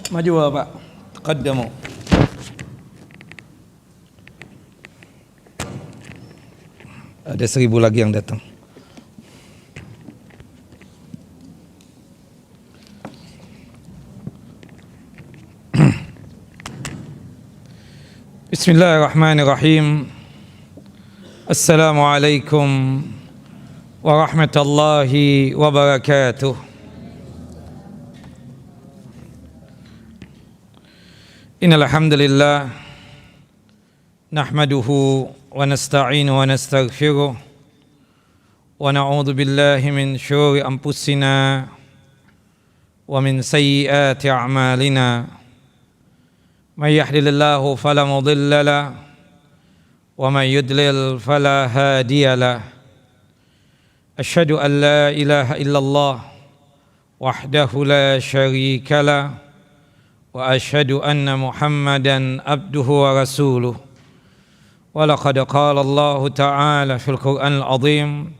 Maju Bapak, taqaddamu. Ada 1000 lagi yang datang. Bismillahirrahmanirrahim. Assalamualaikum warahmatullahi wabarakatuh. Innal hamdalillah nahmaduhu wa nasta'inu wa nastaghfiruh wa na'udzu billahi min syururi anfusina wa min sayyiati a'malina. Man yahdihillahu fala mudilla lahu wa man yudlil fala hadiya lahu. Asyhadu an la ilaha illallah wahdahu la syarika lahu wa asyhadu anna Muhammadan abduhu wa rasuluh. Wa laqad qala Allah ta'ala fil Qur'anil azim,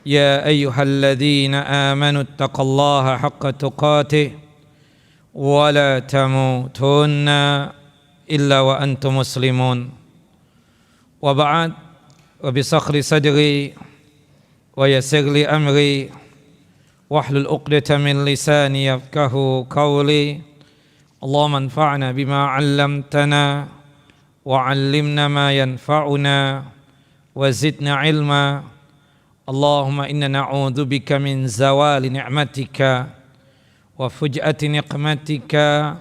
ya ayyuhalladzina amanu taqullaha haqqa tuqatih wa la tamutunna illa wa antum muslimun. Wa ba'd, wa bi sakhri sadri wa yassir li amri wahlul 'uqdatam min lisani yafqahu qawli. Allahumma anfa'na bima 'allamtana wa 'allimna ma yanfa'una wa zidna 'ilma. Allahumma inna na'udzubika min zawali ni'matika wa fuj'ati niqmatika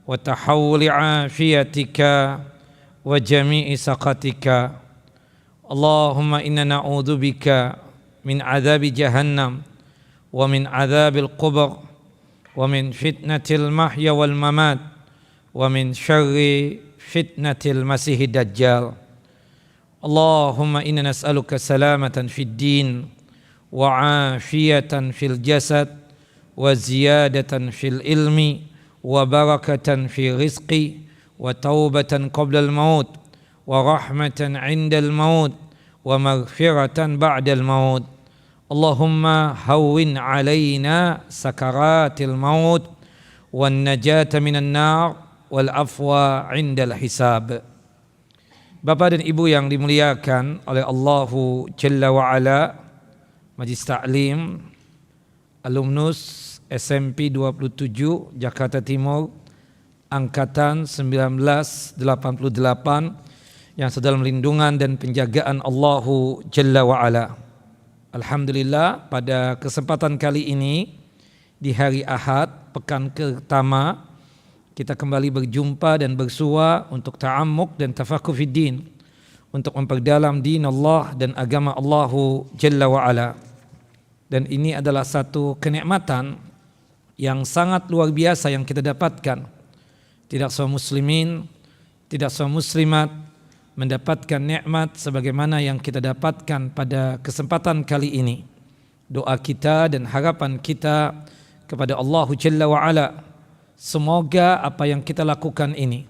wa tahawuli 'afiyatika wa jami'i saqatika. Allahumma inna na'udzubika min 'adzabi jahannam wa min 'adzabil qubur wa min fitnatil mahya wal mamat wa min syarri fitnatil masihid dajjal. Allahumma inna nas'aluka salamatan fid din wa afiyatan fil jasad wa ziyadatan fil ilmi wa barakatan fi rizqi wa taubatan qabla al maut wa rahmatan 'inda al maut wa maghfiratan ba'da al maut. Allahumma hawwin 'alaina sakaratil maut wan najata minan nar wal afwa 'indal hisab. Bapak dan Ibu yang dimuliakan oleh Allahu Jalla wa Ala, Majlis Ta'lim alumnus SMP 27 Jakarta Timur angkatan 1988 yang sedang lindungan dan penjagaan Allahu Jalla wa Ala. Alhamdulillah, pada kesempatan kali ini di hari Ahad pekan pertama kita kembali berjumpa dan bersua untuk ta'ammuk dan tafaqquh fid din, untuk memperdalam din Allah dan agama Allahu Jalla wa Ala. Dan ini adalah satu kenikmatan yang sangat luar biasa yang kita dapatkan. Tidak semua muslimin, tidak semua muslimat mendapatkan nikmat sebagaimana yang kita dapatkan pada kesempatan kali ini. Doa kita dan harapan kita kepada Allahu Jalla wa Ala, semoga apa yang kita lakukan ini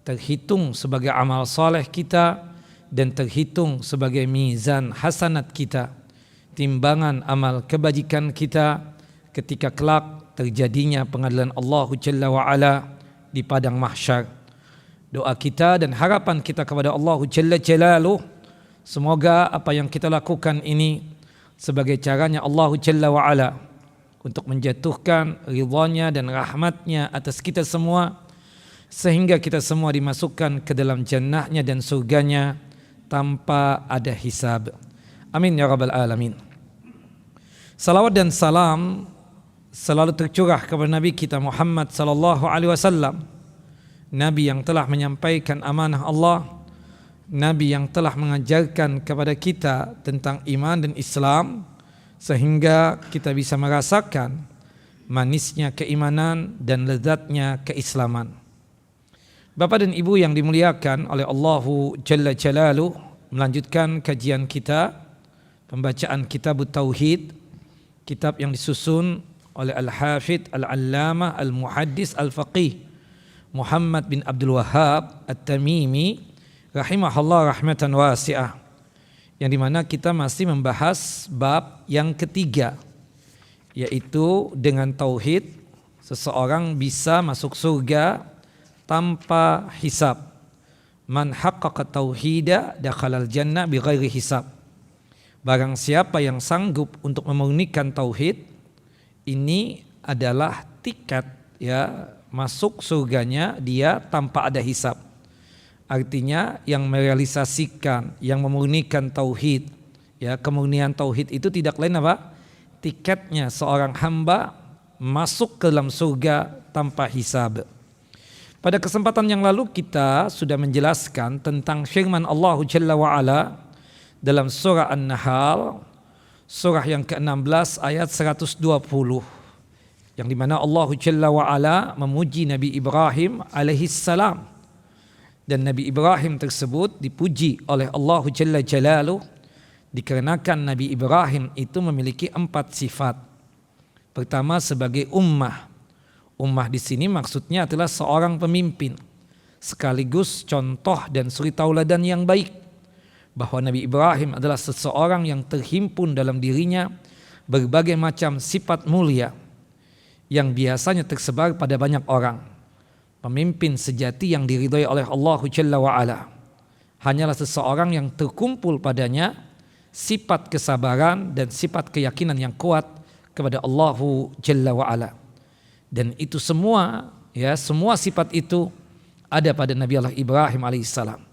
terhitung sebagai amal saleh kita dan terhitung sebagai mizan hasanat kita, timbangan amal kebajikan kita ketika kelak terjadinya pengadilan Allahu Jalla wa Ala di padang mahsyar. Doa kita dan harapan kita kepada Allah Jalla Jalaluh, semoga apa yang kita lakukan ini sebagai caranya Allah Jalla wa Ala untuk menjatuhkan ridhanya dan rahmatnya atas kita semua, sehingga kita semua dimasukkan ke dalam jannahnya dan surganya tanpa ada hisab. Amin ya rabbal alamin. Salawat dan salam selalu tercurah kepada Nabi kita Muhammad sallallahu alaihi wasallam, Nabi yang telah menyampaikan amanah Allah, Nabi yang telah mengajarkan kepada kita tentang iman dan Islam, sehingga kita bisa merasakan manisnya keimanan dan lezatnya keislaman. Bapak dan Ibu yang dimuliakan oleh Allahu Jalla Jalaluh, melanjutkan kajian kita, pembacaan kitab Tauhid, kitab yang disusun oleh Al-Hafidh Al-Allamah Al-Muhaddis Al-Faqih Muhammad bin Abdul Wahhab At-Tamimi rahimahullah rahmatan wasi'ah, yang dimana kita masih membahas bab yang ketiga, yaitu dengan tauhid seseorang bisa masuk surga tanpa hisab. Man haqqaqa tauhida dakhalal jannah bighairi hisab. Barang siapa yang sanggup untuk memurnikan tauhid, ini adalah tiket ya masuk surganya dia tanpa ada hisab. Artinya yang merealisasikan, yang memurnikan tauhid, ya kemurnian tauhid itu tidak lain apa? Tiketnya seorang hamba masuk ke dalam surga tanpa hisab. Pada kesempatan yang lalu kita sudah menjelaskan tentang firman Allah Jalla wa'ala dalam surah An-Nahl, surah yang ke-16 ayat 120, yang dimana Allah Jalla wa'ala memuji Nabi Ibrahim alaihissalam. Dan Nabi Ibrahim tersebut dipuji oleh Allah Jalla Jalaluh dikarenakan Nabi Ibrahim itu memiliki 4 sifat. Pertama, sebagai ummah. Ummah di sini maksudnya adalah seorang pemimpin, sekaligus contoh dan suri tauladan yang baik, bahwa Nabi Ibrahim adalah seseorang yang terhimpun dalam dirinya berbagai macam sifat mulia yang biasanya tersebar pada banyak orang. Pemimpin sejati yang diridhai oleh Allah Jalla wa'ala hanyalah seseorang yang terkumpul padanya sifat kesabaran dan sifat keyakinan yang kuat kepada Allah Jalla wa'ala. Dan itu semua, ya semua sifat itu ada pada Nabi Allah Ibrahim alaihissalam.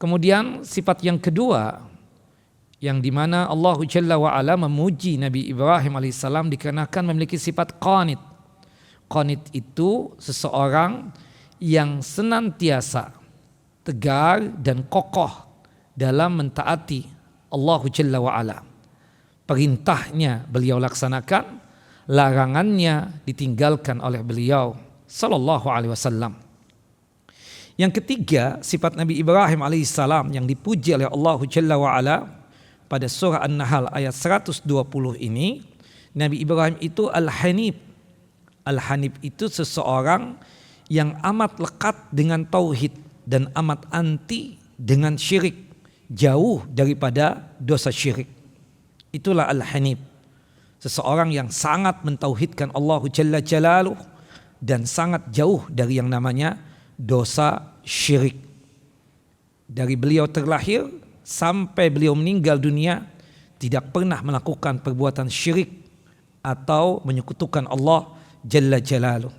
Kemudian sifat yang kedua, yang dimana Allah Jalla wa'ala memuji Nabi Ibrahim alaihissalam dikarenakan memiliki sifat qanit. Qanit itu seseorang yang senantiasa tegar dan kokoh dalam mentaati Allah Jalla wa'ala. Perintahnya beliau laksanakan, larangannya ditinggalkan oleh beliau sallallahu alaihi wasallam. Yang ketiga, sifat Nabi Ibrahim alaihissalam yang dipuji oleh Allah Jalla wa'ala pada surah An-Nahl ayat 120 ini, Nabi Ibrahim itu Al-Hanif. Al-Hanif itu seseorang yang amat lekat dengan tauhid dan amat anti dengan syirik, jauh daripada dosa syirik. Itulah Al-Hanif, seseorang yang sangat mentauhidkan Allah Jalla Jalaluh dan sangat jauh dari yang namanya dosa syirik. Dari beliau terlahir sampai beliau meninggal dunia tidak pernah melakukan perbuatan syirik atau menyekutukan Allah Jalla Jalaluh.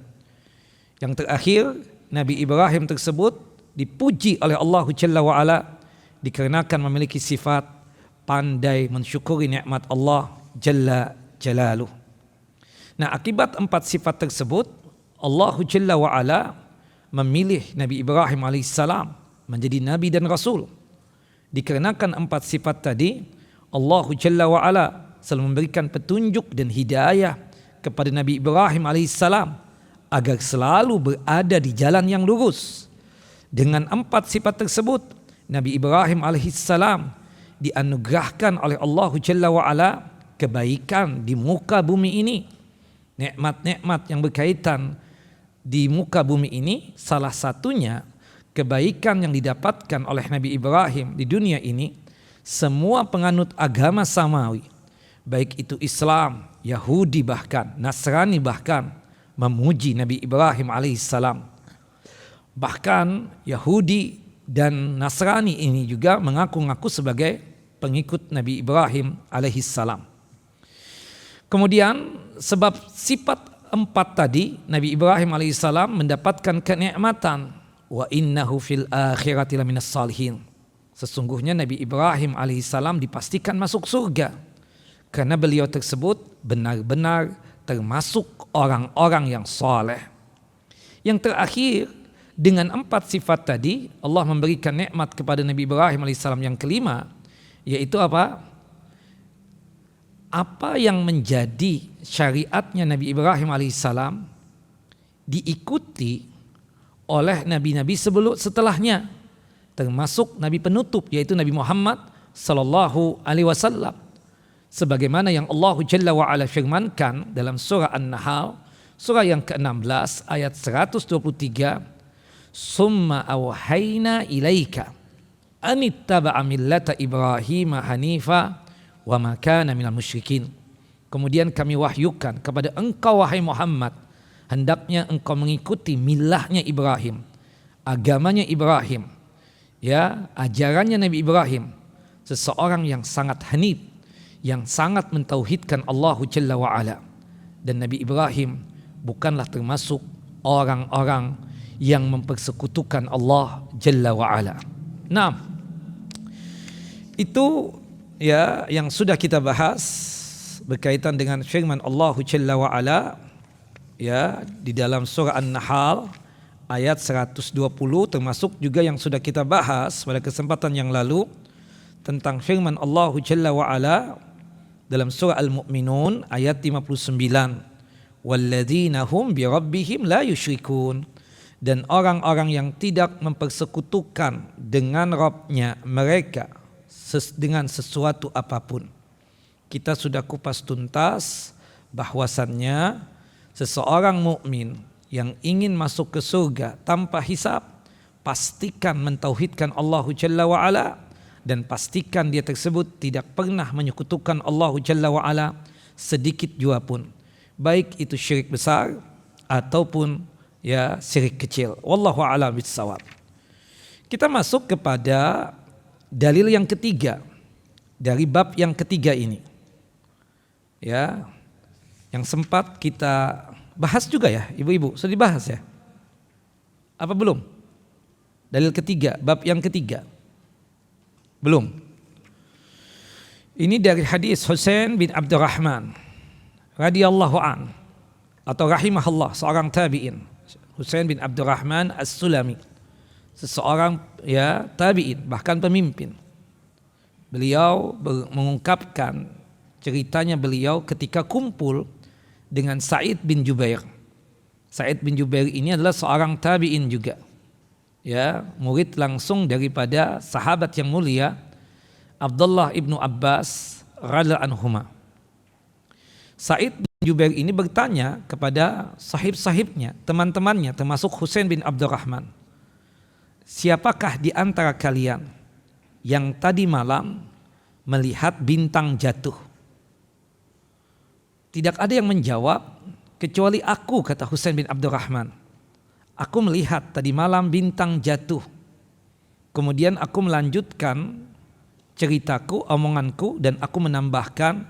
Yang terakhir, Nabi Ibrahim tersebut dipuji oleh Allah Jalla wa'ala dikarenakan memiliki sifat pandai mensyukuri nikmat Allah Jalla Jalaluh. Nah, akibat 4 sifat tersebut, Allah Jalla wa'ala memilih Nabi Ibrahim alaihissalam menjadi nabi dan rasul. Dikarenakan 4 sifat tadi, Allah Jalla wa'ala selalu memberikan petunjuk dan hidayah kepada Nabi Ibrahim alaihissalam agar selalu berada di jalan yang lurus. Dengan 4 sifat tersebut, Nabi Ibrahim alaihissalam dianugerahkan oleh Allah Jalla wa'ala kebaikan di muka bumi ini. Nikmat-nikmat yang berkaitan di muka bumi ini, salah satunya kebaikan yang didapatkan oleh Nabi Ibrahim di dunia ini. Semua penganut agama samawi, baik itu Islam, Yahudi bahkan Nasrani bahkan, memuji Nabi Ibrahim alaihissalam. Bahkan Yahudi dan Nasrani ini juga mengaku-ngaku sebagai pengikut Nabi Ibrahim alaihissalam. Kemudian sebab sifat 4 tadi, Nabi Ibrahim alaihissalam mendapatkan kenikmatan. Wa innahu fil akhirati laminas salihin. Sesungguhnya Nabi Ibrahim alaihissalam dipastikan masuk surga karena beliau tersebut benar-benar termasuk orang-orang yang saleh. Yang terakhir, dengan 4 sifat tadi Allah memberikan nikmat kepada Nabi Ibrahim alaihissalam yang kelima, yaitu apa? Apa yang menjadi syariatnya Nabi Ibrahim alaihissalam diikuti oleh nabi-nabi setelahnya, termasuk nabi penutup yaitu Nabi Muhammad sallallahu alaihi wasallam. Sebagaimana yang Allah Jalla wa'ala firmankan dalam surah An-Nahl, surah yang ke-16 ayat 123, "Summa awhayna ilaika anittaba'a millata Ibrahim hanifa wa ma kana minal musyrikin." Kemudian kami wahyukan kepada engkau wahai Muhammad hendaknya engkau mengikuti milahnya Ibrahim, agamanya Ibrahim, ya, ajarannya Nabi Ibrahim, seseorang yang sangat hanif, yang sangat mentauhidkan Allah Jalla wa Ala. Dan Nabi Ibrahim bukanlah termasuk orang-orang yang mempersekutukan Allah Jalla wa Ala. Nah, itu ya yang sudah kita bahas berkaitan dengan firman Allah Jalla wa Ala ya di dalam surah An-Nahl ayat 120, termasuk juga yang sudah kita bahas pada kesempatan yang lalu tentang firman Allah Jalla wa Ala dalam surah Al-Mu'minun ayat 59, walladzina hum bi rabbihim la yusyrikun, dan orang-orang yang tidak mempersekutukan dengan Rabbnya mereka dengan sesuatu apapun. Kita sudah kupas tuntas bahwasannya seseorang mukmin yang ingin masuk ke surga tanpa hisab, pastikan mentauhidkan Allah Jalla wa Ala, dan pastikan dia tersebut tidak pernah menyekutukan Allah Jalla wa Ala sedikit jua pun, baik itu syirik besar ataupun ya syirik kecil. Wallahu a'lam bishawab. Kita masuk kepada dalil yang ketiga dari bab yang ketiga ini. Ya, yang sempat kita bahas juga ya, ibu-ibu, sudah dibahas ya? Apa belum? Dalil ketiga, bab yang ketiga. Belum. Ini dari hadis Husain bin Abdurrahman radhiyallahu an atau rahimahullah, seorang tabi'in. Husain bin Abdurrahman As-Sulami, seseorang ya tabi'in, bahkan pemimpin. Beliau mengungkapkan ceritanya beliau ketika kumpul dengan Sa'id bin Jubair. Sa'id bin Jubair ini adalah seorang tabi'in juga. Ya, murid langsung daripada sahabat yang mulia Abdullah ibnu Abbas radhiyallahu anhuma. Sa'id bin Jubair ini bertanya kepada sahib-sahibnya, teman-temannya, termasuk Husain bin Abdurrahman, siapakah di antara kalian yang tadi malam melihat bintang jatuh? Tidak ada yang menjawab kecuali aku, kata Husain bin Abdurrahman. Aku melihat tadi malam bintang jatuh. Kemudian aku melanjutkan ceritaku, omonganku, dan aku menambahkan,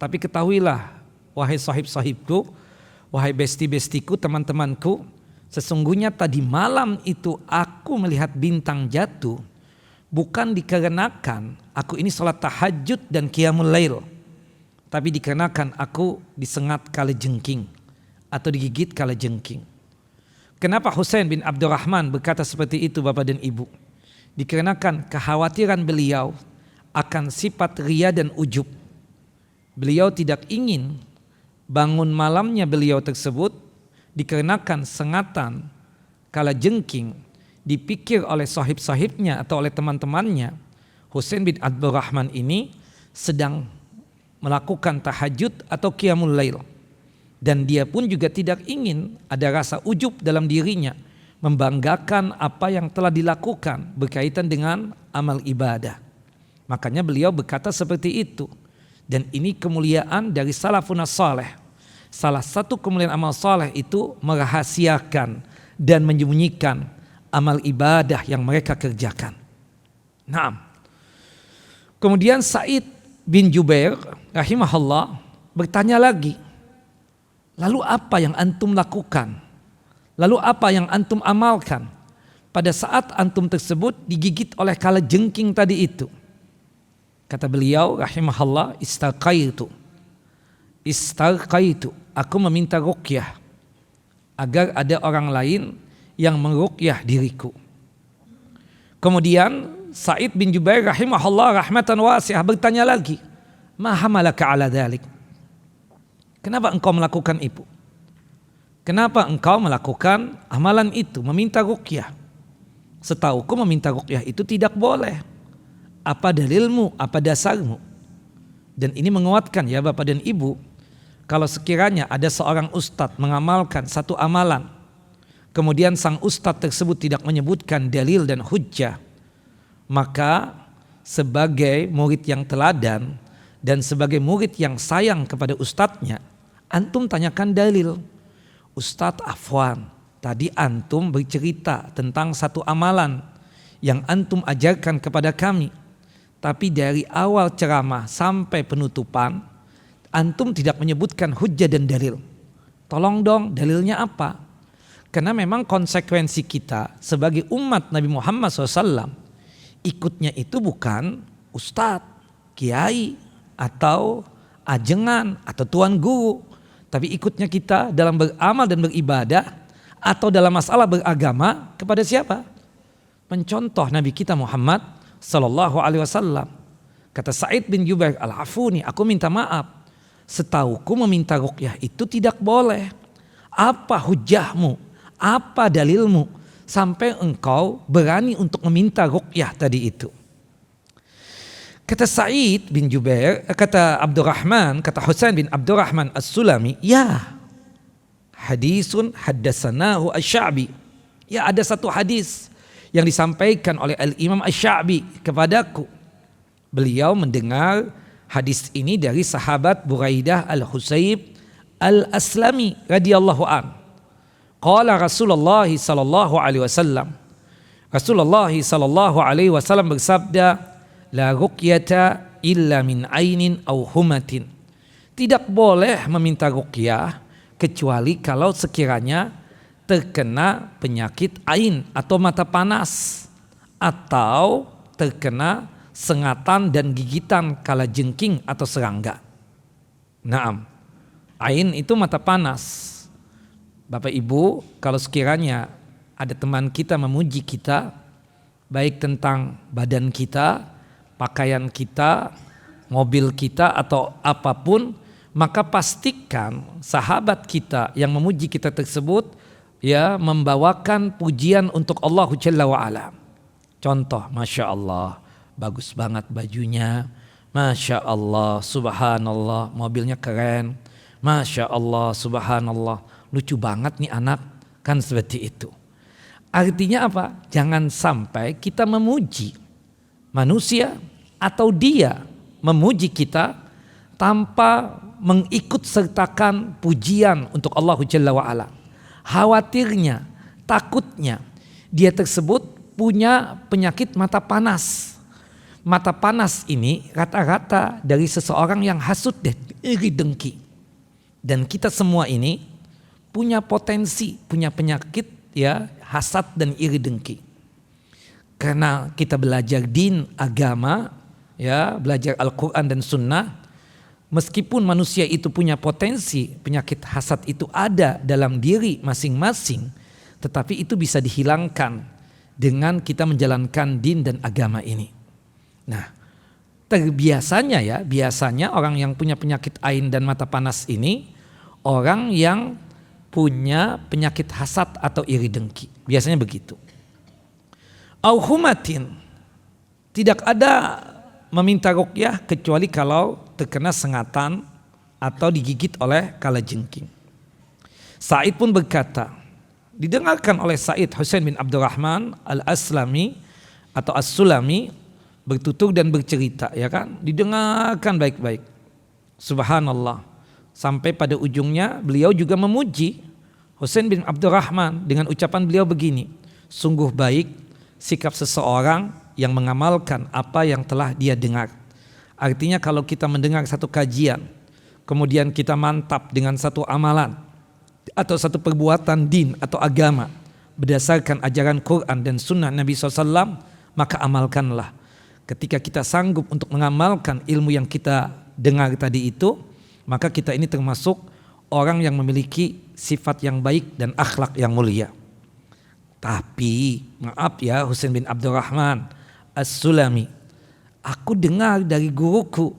tapi ketahuilah wahai sahib-sahibku, wahai besti-bestiku, teman-temanku, sesungguhnya tadi malam itu aku melihat bintang jatuh bukan dikarenakan aku ini salat tahajud dan qiyamul lail, tapi dikarenakan aku disengat kalajengking atau digigit kalajengking. Kenapa Husain bin Abdurrahman berkata seperti itu, Bapak dan Ibu? Dikarenakan kekhawatiran beliau akan sifat ria dan ujub. Beliau tidak ingin bangun malamnya beliau tersebut dikarenakan sengatan kalajengking dipikir oleh sahib-sahibnya atau oleh teman-temannya. Husain bin Abdurrahman ini sedang melakukan tahajud atau qiyamul lail. Dan dia pun juga tidak ingin ada rasa ujub dalam dirinya, membanggakan apa yang telah dilakukan berkaitan dengan amal ibadah. Makanya beliau berkata seperti itu. Dan ini kemuliaan dari salafun saleh. Salah satu kemuliaan amal saleh itu merahasiakan dan menyembunyikan amal ibadah yang mereka kerjakan. Naam. Kemudian Sa'id bin Jubair rahimahullah bertanya lagi, lalu apa yang antum lakukan? Lalu apa yang antum amalkan pada saat antum tersebut digigit oleh kalajengking tadi itu? Kata beliau rahimahullah, istaqaitu, aku meminta ruqyah agar ada orang lain yang meruqyah diriku. Kemudian Sa'id bin Jubair rahimahullah rahmatan wasi'ah bertanya lagi, ma hamalaka ala dhalik? Kenapa engkau melakukan itu? Kenapa engkau melakukan amalan itu, meminta ruqyah? Setauku meminta ruqyah itu tidak boleh. Apa dalilmu, apa dasarmu? Dan ini menguatkan ya Bapak dan Ibu, kalau sekiranya ada seorang ustadz mengamalkan satu amalan, kemudian sang ustadz tersebut tidak menyebutkan dalil dan hujjah, maka sebagai murid yang teladan dan sebagai murid yang sayang kepada ustadznya, antum tanyakan dalil. Ustadz Afwan, tadi antum bercerita tentang satu amalan yang antum ajarkan kepada kami. Tapi dari awal ceramah sampai penutupan, antum tidak menyebutkan hujjah dan dalil. Tolong dong, dalilnya apa? Karena memang konsekuensi kita sebagai umat Nabi Muhammad SAW, ikutnya itu bukan ustadz, kiai, atau ajengan, atau tuan guru. Tapi ikutnya kita dalam beramal dan beribadah, atau dalam masalah beragama kepada siapa? Mencontoh Nabi kita Muhammad Sallallahu Alaihi Wasallam. Kata Sa'id bin Jubair Al-Afuni, aku minta maaf, setauku meminta ruqyah itu tidak boleh. Apa hujahmu? Apa dalilmu sampai engkau berani untuk meminta ruqyah tadi itu? Kata Sa'id bin Jubair, kata Abdurrahman, kata Husain bin Abdurrahman As-Sulami, ya hadisun haddasanahu Asy-Sya'bi. Ya, ada satu hadis yang disampaikan oleh Al-Imam Asy-Sya'bi kepadaku. Beliau mendengar hadis ini dari sahabat Buraidah Al-Husayb Al-Aslami radhiyallahu an. Qala Rasulullah sallallahu alaihi wasallam. Rasulullah sallallahu alaihi wasallam bersabda, la ruqyata illa min ainin aw humatin. Tidak boleh meminta ruqyah kecuali kalau sekiranya terkena penyakit ain atau mata panas, atau terkena sengatan dan gigitan kalajengking atau serangga. Naam, ain itu mata panas. Bapak Ibu, kalau sekiranya ada teman kita memuji kita, baik tentang badan kita, pakaian kita, mobil kita atau apapun, maka pastikan sahabat kita yang memuji kita tersebut ya membawakan pujian untuk Allah Jalla wa'ala. Contoh, Masya Allah, bagus banget bajunya, Masya Allah, Subhanallah, mobilnya keren, Masya Allah, Subhanallah, lucu banget nih anak, kan seperti itu. Artinya apa? Jangan sampai kita memuji manusia atau dia memuji kita tanpa mengikut sertakan pujian untuk Allah Jalla wa'ala. Khawatirnya, takutnya dia tersebut punya penyakit mata panas. Mata panas ini rata-rata dari seseorang yang hasut dan iri dengki. Dan kita semua ini punya potensi, punya penyakit ya, hasad dan iri dengki. Karena kita belajar din, agama, ya, belajar Al-Quran dan Sunnah. Meskipun manusia itu punya potensi, penyakit hasad itu ada dalam diri masing-masing, tetapi itu bisa dihilangkan dengan kita menjalankan din dan agama ini. Nah, biasanya orang yang punya penyakit ain dan mata panas ini, orang yang punya penyakit hasad atau iri dengki. Biasanya begitu. Auhumatin, tidak ada meminta ruqyah kecuali kalau terkena sengatan atau digigit oleh kalajengking. Sa'id pun berkata, didengarkan oleh Sa'id Husain bin Abdurrahman Al-Aslami atau As-Sulami bertutur dan bercerita, ya kan? Didengarkan baik-baik. Subhanallah. Sampai pada ujungnya beliau juga memuji Husain bin Abdurrahman dengan ucapan beliau begini, sungguh baik sikap seseorang yang mengamalkan apa yang telah dia dengar. Artinya kalau kita mendengar satu kajian, kemudian kita mantap dengan satu amalan atau satu perbuatan din atau agama berdasarkan ajaran Quran dan Sunnah Nabi SAW, maka amalkanlah. Ketika kita sanggup untuk mengamalkan ilmu yang kita dengar tadi itu, maka kita ini termasuk orang yang memiliki sifat yang baik dan akhlak yang mulia. Tapi maaf ya Husain bin Abdurrahman As-Sulami, aku dengar dari guruku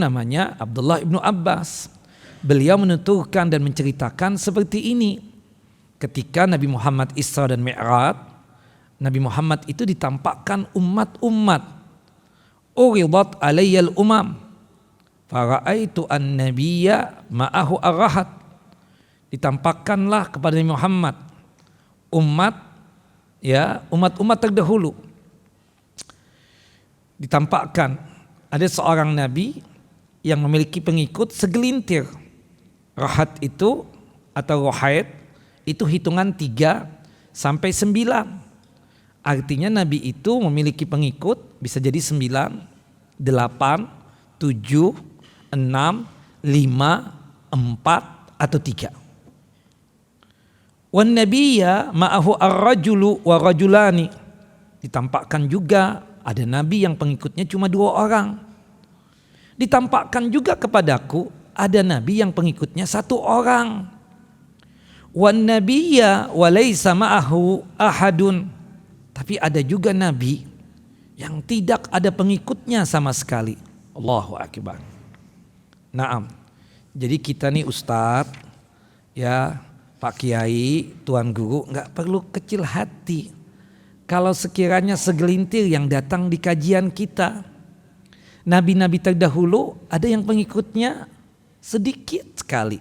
namanya Abdullah ibnu Abbas. Beliau menuturkan dan menceritakan seperti ini. Ketika Nabi Muhammad Isra dan Mi'raj, Nabi Muhammad itu ditampakkan umat-umat. Uridat alayyal umam, fara'aitu an-nabiyya ma'ahu ar-rahat. Ditampakkanlah kepada Nabi Muhammad umat-umat terdahulu. Ditampakkan ada seorang nabi yang memiliki pengikut segelintir. Rahat itu atau rohaid itu hitungan 3 sampai 9. Artinya Nabi itu memiliki pengikut bisa jadi 9, 8, 7, 6, 5, 4 atau 3. Wan nabiyya ma'ahu ar-rajulu wa rajulani. Ditampakkan juga ada nabi yang pengikutnya cuma 2 orang. Ditampakkan juga kepadaku ada nabi yang pengikutnya 1 orang. Wan nabiyya wa laisa ma'ahu ahadun. Tapi ada juga nabi yang tidak ada pengikutnya sama sekali. Allahu akbar. Naam. Jadi kita nih Ustadz, ya Pak Kiai, Tuan Guru, nggak perlu kecil hati. Kalau sekiranya segelintir yang datang di kajian kita, nabi-nabi terdahulu ada yang pengikutnya sedikit sekali.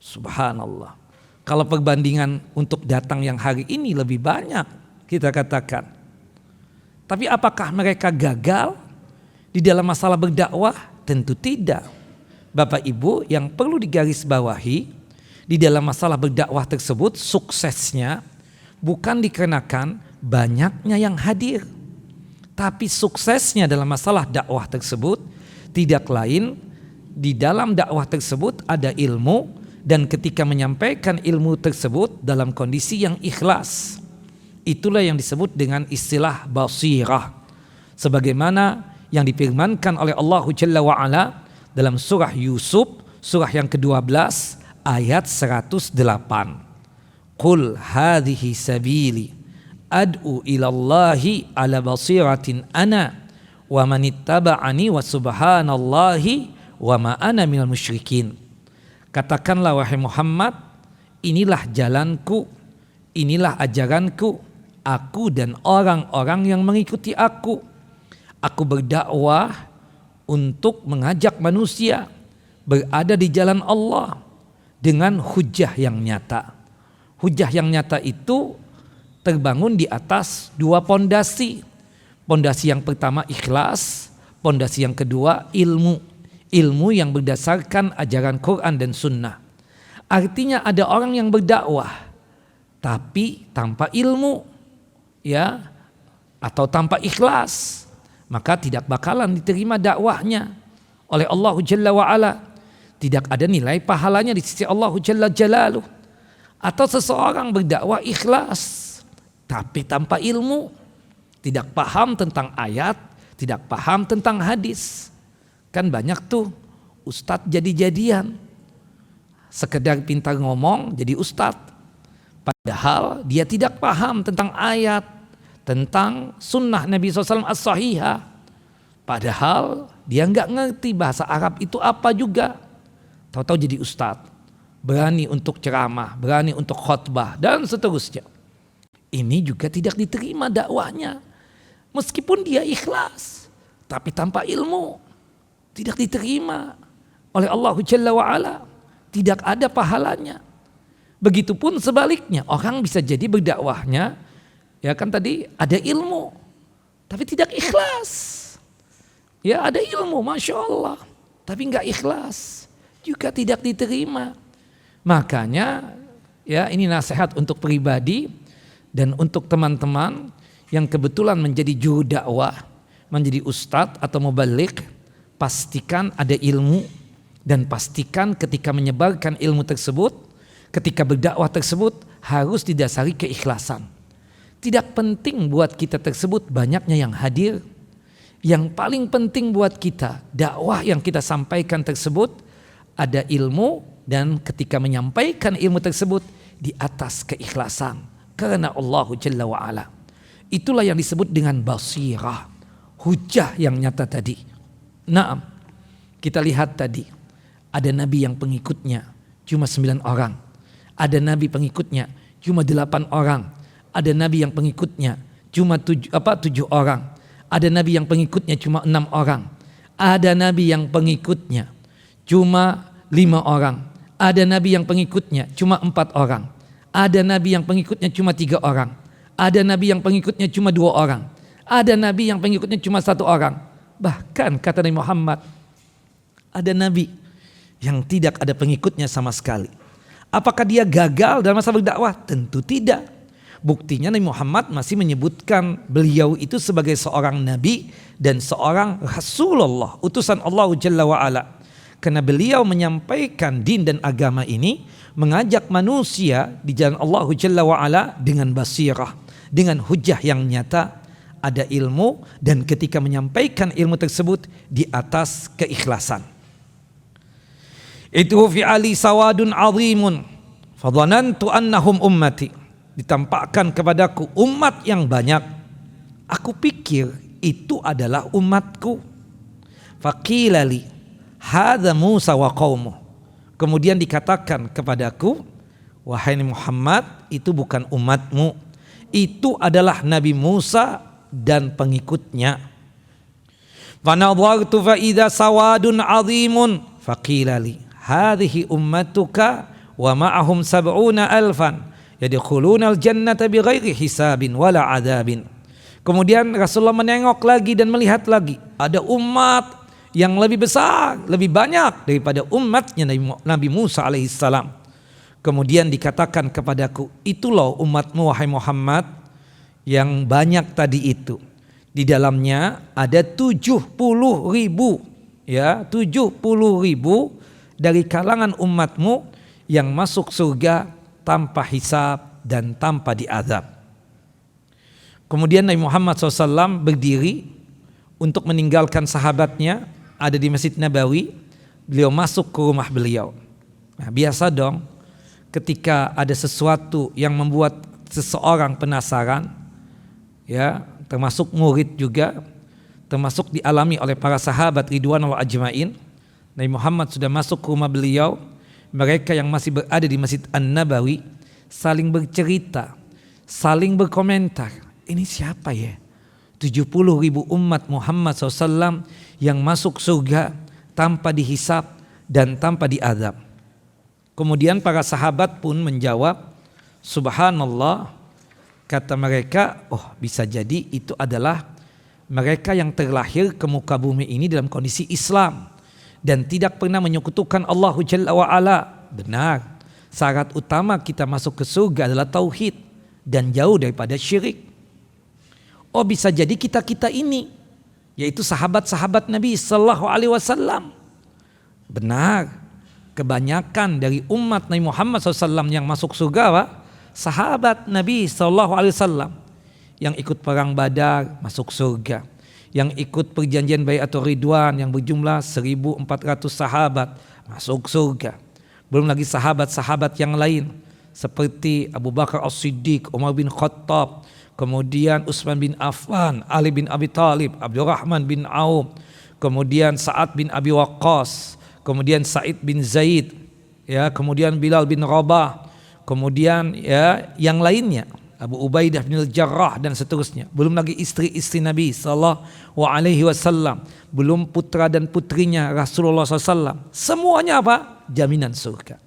Subhanallah. Kalau perbandingan untuk datang yang hari ini lebih banyak, kita katakan. Tapi apakah mereka gagal di dalam masalah berdakwah? Tentu tidak. Bapak Ibu, yang perlu digarisbawahi di dalam masalah berdakwah tersebut, suksesnya bukan dikarenakan banyaknya yang hadir, tapi suksesnya dalam masalah dakwah tersebut tidak lain di dalam dakwah tersebut ada ilmu, dan ketika menyampaikan ilmu tersebut dalam kondisi yang ikhlas, itulah yang disebut dengan istilah basirah, sebagaimana yang difirmankan oleh Allah Jalla wa'ala dalam surah Yusuf, surah yang ke-12 ayat 108. Qul hadhihi sabili ad'u ilallahi ala basiratin ana wa manittaba'ani wa subhanallahi wa ma ana minal musyrikin. Katakanlah wahai Muhammad, inilah jalanku, inilah ajaranku, aku dan orang-orang yang mengikuti aku. Aku berdakwah untuk mengajak manusia berada di jalan Allah dengan hujah yang nyata. Hujah yang nyata itu terbangun di atas 2 pondasi. Pondasi yang pertama ikhlas, pondasi yang kedua ilmu. Ilmu yang berdasarkan ajaran Quran dan Sunnah. Artinya ada orang yang berdakwah tapi tanpa ilmu, ya, atau tanpa ikhlas, maka tidak bakalan diterima dakwahnya oleh Allah Jalla wa'ala. Tidak ada nilai pahalanya di sisi Allah Jalla Jalaluh. Atau seseorang berdakwah ikhlas tapi tanpa ilmu, tidak paham tentang ayat, tidak paham tentang hadis. Kan banyak tuh ustadz jadi-jadian, sekedar pintar ngomong jadi ustadz, padahal dia tidak paham tentang ayat, tentang sunnah Nabi SAW as-sahihah. Padahal dia nggak ngerti bahasa Arab itu apa juga. Tahu-tahu jadi ustadz, berani untuk ceramah, berani untuk khutbah dan seterusnya. Ini juga tidak diterima dakwahnya, meskipun dia ikhlas, tapi tanpa ilmu tidak diterima oleh Allah Jalla wa'ala, tidak ada pahalanya. Begitupun sebaliknya, orang bisa jadi berdakwahnya, ya kan tadi ada ilmu tapi tidak ikhlas. Ya ada ilmu Masya Allah tapi nggak ikhlas, juga tidak diterima. Makanya ya ini nasihat untuk pribadi dan untuk teman-teman yang kebetulan menjadi juru dakwah, menjadi ustadz atau mubalik. Pastikan ada ilmu, dan pastikan ketika menyebarkan ilmu tersebut, ketika berdakwah tersebut harus didasari keikhlasan. Tidak penting buat kita tersebut banyaknya yang hadir. Yang paling penting buat kita, dakwah yang kita sampaikan tersebut ada ilmu, dan ketika menyampaikan ilmu tersebut di atas keikhlasan karena Allah Jalla wa'ala. Itulah yang disebut dengan basirah, hujah yang nyata tadi. Nah, kita lihat tadi ada nabi yang pengikutnya cuma 9 orang, ada nabi pengikutnya cuma 8 orang, ada nabi yang pengikutnya cuma 7 orang, ada nabi yang pengikutnya cuma 6 orang, ada nabi yang pengikutnya cuma 5 orang, ada nabi yang pengikutnya cuma 4 orang, ada nabi yang pengikutnya cuma 3 orang, ada nabi yang pengikutnya cuma 2 orang, ada nabi yang pengikutnya cuma 1 orang. Bahkan kata Nabi Muhammad, ada nabi yang tidak ada pengikutnya sama sekali. Apakah dia gagal dalam masa berdakwah? Tentu tidak. Buktinya Nabi Muhammad masih menyebutkan beliau itu sebagai seorang nabi dan seorang Rasulullah, utusan Allah Jalla wa'ala. Karena beliau menyampaikan din dan agama ini, mengajak manusia di jalan Allah Jalla wa'ala dengan basirah, dengan hujah yang nyata, ada ilmu, dan ketika menyampaikan ilmu tersebut di atas keikhlasan. Itu fi ali sawadun azimun fadhanantu annahum ummati. Ditampakkan kepadaku umat yang banyak, aku pikir itu adalah umatku. Faqila li hadza Musa wa qaumuh. Kemudian dikatakan kepadaku, wahai Muhammad, itu bukan umatmu, itu adalah Nabi Musa dan pengikutnya. Fanadhartu fa idza sawadun azimun faqila li hadhihi ummatuka wa ma'ahum sab'una alfan yadkhuluna al-jannata bighairi hisabin wala adzabin. Kemudian Rasulullah menengok lagi dan melihat lagi, ada umat yang lebih besar, lebih banyak daripada umatnya Nabi Musa alaihissalam. Kemudian dikatakan kepadaku, itulah umatmu wahai Muhammad yang banyak tadi itu. Di dalamnya ada 70.000, ya, 70.000 dari kalangan umatmu yang masuk surga tanpa hisab dan tanpa diazab. Kemudian Nabi Muhammad SAW berdiri untuk meninggalkan sahabatnya, ada di Masjid Nabawi. Beliau masuk ke rumah beliau. Nah, biasa dong ketika ada sesuatu yang membuat seseorang penasaran, ya, termasuk murid juga, termasuk dialami oleh para sahabat ridwanullah ajmain. Nabi Muhammad sudah masuk ke rumah beliau. Mereka yang masih berada di Masjid An-Nabawi saling bercerita, saling berkomentar. Ini siapa ya? 70.000 umat Muhammad SAW yang masuk surga tanpa dihisab dan tanpa diazab. Kemudian para sahabat pun menjawab, subhanallah, kata mereka, oh bisa jadi itu adalah mereka yang terlahir ke muka bumi ini dalam kondisi Islam dan tidak pernah menyekutukan Allah Jalla wa'ala. Benar, syarat utama kita masuk ke surga adalah tauhid dan jauh daripada syirik. Oh bisa jadi kita ini, yaitu sahabat-sahabat Nabi Sallallahu Alaihi Wasallam. Benar, kebanyakan dari umat Nabi Muhammad SAW yang masuk surga, Pak, sahabat Nabi Sallallahu Alaihi Wasallam. Yang ikut perang Badar masuk surga, yang ikut perjanjian Bai'atul Ridwan yang berjumlah 1.400 sahabat masuk surga. Belum lagi sahabat-sahabat yang lain seperti Abu Bakar As-Siddiq, Umar bin Khattab, kemudian Utsman bin Affan, Ali bin Abi Thalib, Abdurrahman bin Auf, kemudian Sa'ad bin Abi Waqqas, kemudian Sa'id bin Zaid, ya, kemudian Bilal bin Rabah, kemudian ya yang lainnya, Abu Ubaidah bin Al-Jarrah dan seterusnya. Belum lagi istri-istri Nabi sallallahu alaihi wasallam, belum putra dan putrinya Rasulullah SAW. Semuanya apa? Jaminan surga.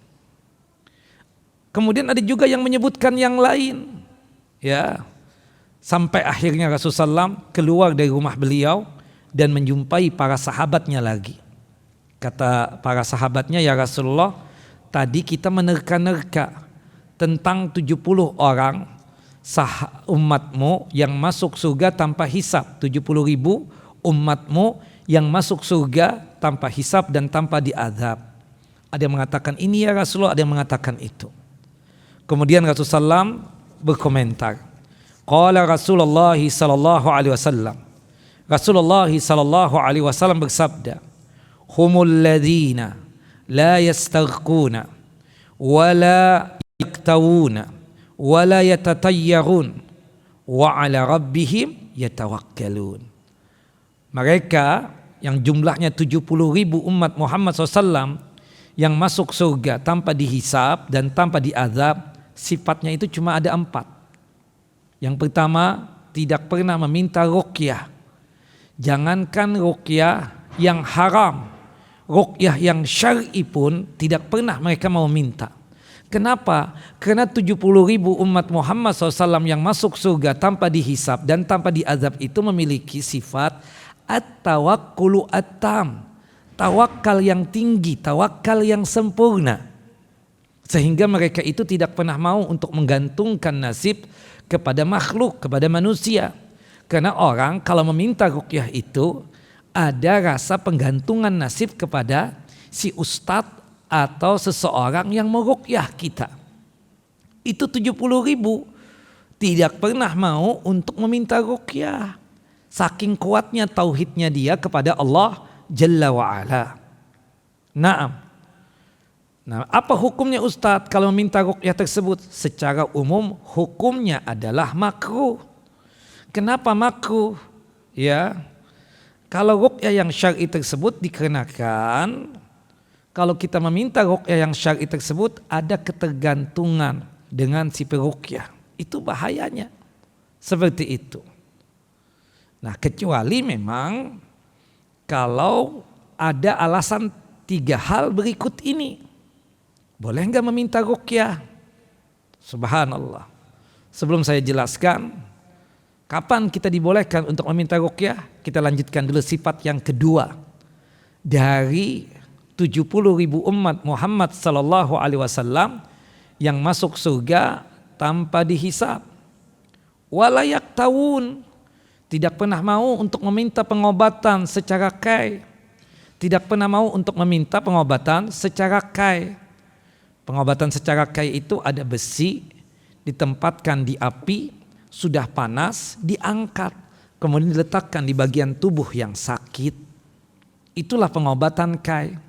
Kemudian ada juga yang menyebutkan yang lain, ya, sampai akhirnya Rasulullah SAW keluar dari rumah beliau dan menjumpai para sahabatnya lagi. Kata para sahabatnya, ya Rasulullah, tadi kita menerka-nerka tentang 70 orang umatmu yang masuk surga tanpa hisab. 70.000 umatmu yang masuk surga tanpa hisab dan tanpa diazab. Ada yang mengatakan ini ya Rasulullah, ada yang mengatakan itu. Kemudian Rasulullah SAW berkomentar. Qala Rasulullah sallallahu alaihi wasallam. Rasulullah sallallahu alaihi wasallam bersabda, humul ladzina la yastaghquna wa la yaktawuna wa la yatatayyarun wa ala rabbihim yatawakkalun. Mereka yang jumlahnya 70.000 umat Muhammad SAW yang masuk surga tanpa dihisab dan tanpa diazab, sifatnya itu cuma ada 4. Yang pertama, tidak pernah meminta ruqyah. Jangankan ruqyah yang haram, ruqyah yang syar'i pun tidak pernah mereka mau minta. Kenapa? Karena 70.000 umat Muhammad SAW yang masuk surga tanpa dihisab dan tanpa diazab itu memiliki sifat at-tawakkulu at-tam, tawakal yang tinggi, tawakal yang sempurna. Sehingga mereka itu tidak pernah mau untuk menggantungkan nasib kepada makhluk, kepada manusia. Karena orang kalau meminta ruqyah itu ada rasa penggantungan nasib kepada si ustadz atau seseorang yang meruqyah kita. Itu 70.000 tidak pernah mau untuk meminta ruqyah. Saking kuatnya tauhidnya dia kepada Allah Jalla wa'ala. Naam. Nah, apa hukumnya Ustadz kalau meminta ruqyah tersebut? Secara umum hukumnya adalah makruh. Kenapa makruh? Ya, kalau ruqyah yang syar'i tersebut dikarenakan kalau kita meminta ruqyah yang syar'i tersebut ada ketergantungan dengan si peruqyah. Itu bahayanya. Seperti itu. Nah, kecuali memang kalau ada alasan 3 hal berikut ini. Boleh enggak meminta ruqyah? Subhanallah. Sebelum saya jelaskan kapan kita dibolehkan untuk meminta ruqyah, kita lanjutkan dulu sifat yang kedua dari 70.000 umat Muhammad sallallahu alaihi wasallam yang masuk surga tanpa dihisab. Walayak tawun, tidak pernah mau untuk meminta pengobatan secara kai. Tidak pernah mau untuk meminta pengobatan secara kai. Pengobatan secara kai itu ada besi ditempatkan di api, sudah panas, diangkat, kemudian diletakkan di bagian tubuh yang sakit. Itulah pengobatan kai.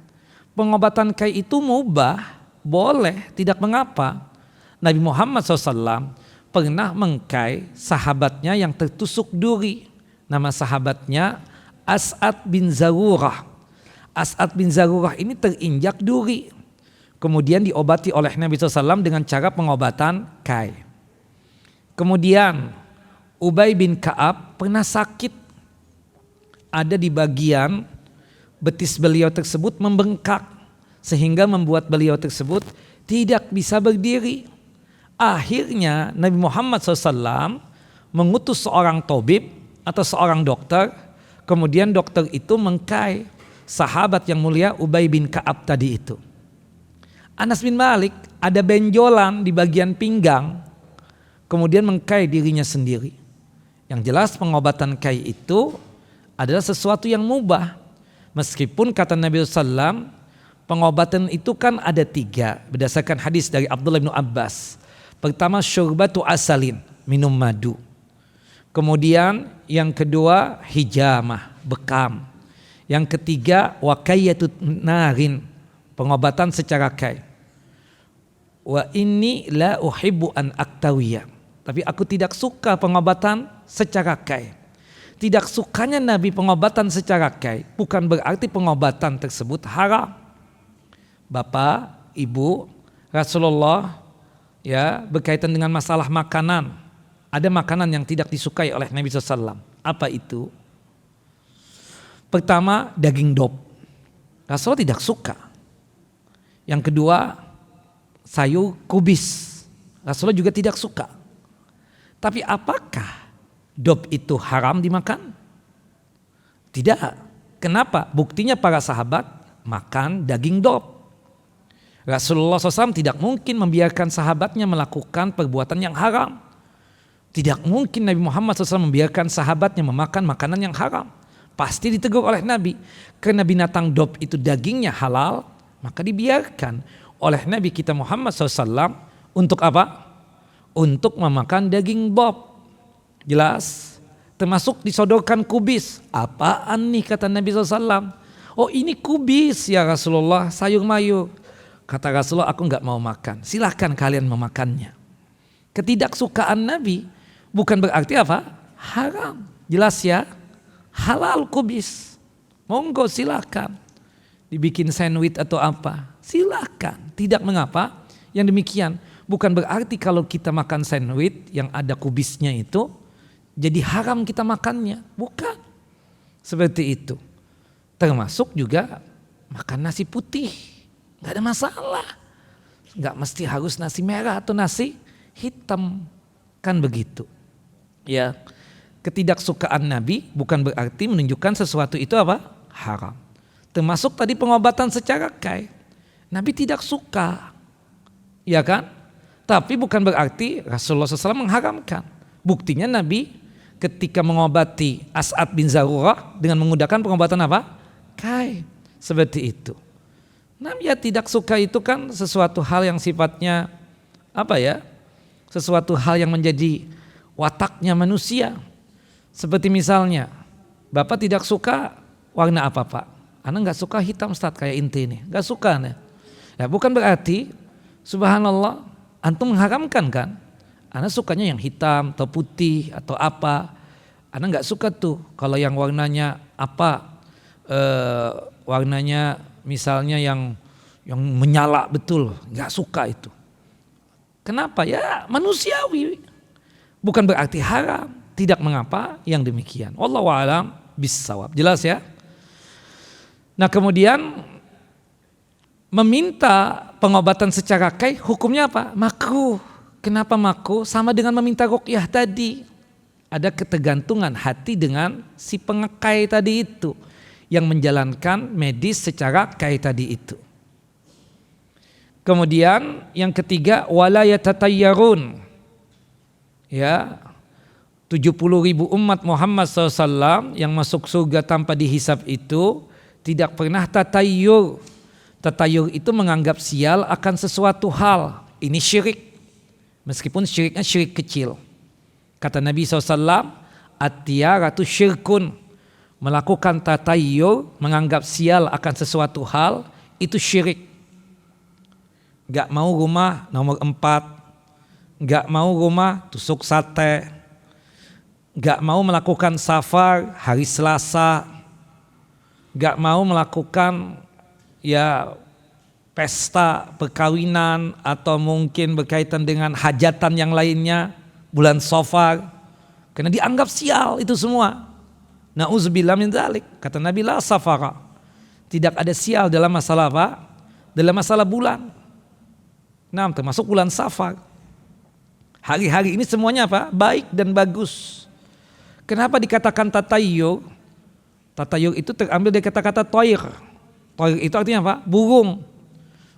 Pengobatan kai itu mubah, boleh, tidak mengapa. Nabi Muhammad SAW pernah mengkai sahabatnya yang tertusuk duri. Nama sahabatnya As'ad bin Zarurah. As'ad bin Zarurah ini terinjak duri. Kemudian diobati oleh Nabi SAW dengan cara pengobatan kai. Kemudian Ubay bin Ka'ab pernah sakit. Ada di bagian betis beliau tersebut membengkak. Sehingga membuat beliau tersebut tidak bisa berdiri. Akhirnya Nabi Muhammad SAW mengutus seorang tabib atau seorang dokter. Kemudian dokter itu mengkai sahabat yang mulia Ubay bin Ka'ab tadi itu. Anas bin Malik ada benjolan di bagian pinggang, kemudian mengkai dirinya sendiri. Yang jelas pengobatan kai itu adalah sesuatu yang mubah. Meskipun kata Nabi SAW, pengobatan itu kan ada 3 berdasarkan hadis dari Abdullah bin Abbas. Pertama syurbatu asalin, minum madu. Kemudian yang kedua hijamah, bekam. Yang ketiga wakayatut narin, pengobatan secara kai. Wa inni la uhibbu an aktawiyah. Tapi aku tidak suka pengobatan secara kai. Tidak sukanya Nabi pengobatan secara kai bukan berarti pengobatan tersebut haram. Bapak, Ibu, Rasulullah ya berkaitan dengan masalah makanan. Ada makanan yang tidak disukai oleh Nabi SAW. Apa itu? Pertama, daging dop. Rasulullah tidak suka. Yang kedua, sayur kubis. Rasulullah juga tidak suka. Tapi apakah dop itu haram dimakan? Tidak. Kenapa? Buktinya para sahabat makan daging dop. Rasulullah SAW tidak mungkin membiarkan sahabatnya melakukan perbuatan yang haram. Tidak mungkin Nabi Muhammad SAW membiarkan sahabatnya memakan makanan yang haram. Pasti ditegur oleh Nabi. Karena binatang dop itu dagingnya halal, maka dibiarkan oleh Nabi kita Muhammad SAW untuk apa? Untuk memakan daging dop. Jelas? Termasuk disodorkan kubis. Apaan nih kata Nabi SAW? Oh ini kubis ya Rasulullah, sayur mayur. Kata Rasulullah, aku gak mau makan. Silahkan kalian memakannya. Ketidaksukaan Nabi bukan berarti apa? Haram. Jelas ya? Halal kubis. Monggo silahkan. Dibikin sandwich atau apa? Silahkan. Tidak mengapa. Yang demikian bukan berarti kalau kita makan sandwich yang ada kubisnya itu jadi haram kita makannya. Bukan. Seperti itu. Termasuk juga makan nasi putih. Gak ada masalah. Gak mesti harus nasi merah atau nasi hitam. Kan begitu. Ya. Ketidaksukaan Nabi bukan berarti menunjukkan sesuatu itu apa? Haram. Termasuk tadi pengobatan secara kai. Nabi tidak suka. ya kan? Tapi bukan berarti Rasulullah SAW mengharamkan. Buktinya Nabi ketika mengobati As'ad bin Zarurah dengan menggunakan pengobatan apa? Kain. Seperti itu. Nabi ya tidak suka itu kan sesuatu hal yang sifatnya apa ya? Sesuatu hal yang menjadi wataknya manusia. Seperti misalnya, Bapak tidak suka warna apa Pak? Ana nggak suka hitam Ustaz kayak inti ini, nggak suka nih. Ya bukan berarti subhanallah antum mengharamkan kan? Ana sukanya yang hitam atau putih atau apa? Ana nggak suka tuh kalau yang warnanya apa? Warnanya misalnya yang menyala betul, nggak suka itu. Kenapa? Ya manusiawi. Bukan berarti haram, tidak mengapa yang demikian. Wallahu a'lam bissawab. Jelas ya? Nah kemudian meminta pengobatan secara kai hukumnya apa? Makruh. Kenapa makruh? Sama dengan meminta ruqyah tadi. Ada ketergantungan hati dengan si pengekai tadi itu yang menjalankan medis secara kai tadi itu. Kemudian yang ketiga wala yatatayyarun. Ya, 70.000 umat Muhammad SAW yang masuk surga tanpa dihisab itu tidak pernah tatayyur. Tatayyur itu menganggap sial akan sesuatu hal. Ini syirik. Meskipun syiriknya syirik kecil. Kata Nabi SAW, at-tiyaratu syirkun. Melakukan tatayyur, menganggap sial akan sesuatu hal, itu syirik. Gak mau rumah nomor 4. Gak mau rumah tusuk sate. Gak mau melakukan safar hari Selasa. Gak mau melakukan ya pesta perkawinan atau mungkin berkaitan dengan hajatan yang lainnya bulan Safar karena dianggap sial itu semua. Nauzubillah min dzalik. Kata Nabi la safara. Tidak ada sial dalam masalah apa? Dalam masalah bulan. Nah, termasuk bulan Safar. Hari-hari ini semuanya apa? Baik dan bagus. Kenapa dikatakan tatayyur? Tatayyur itu terambil dari kata-kata toir. Toir itu artinya apa? Burung.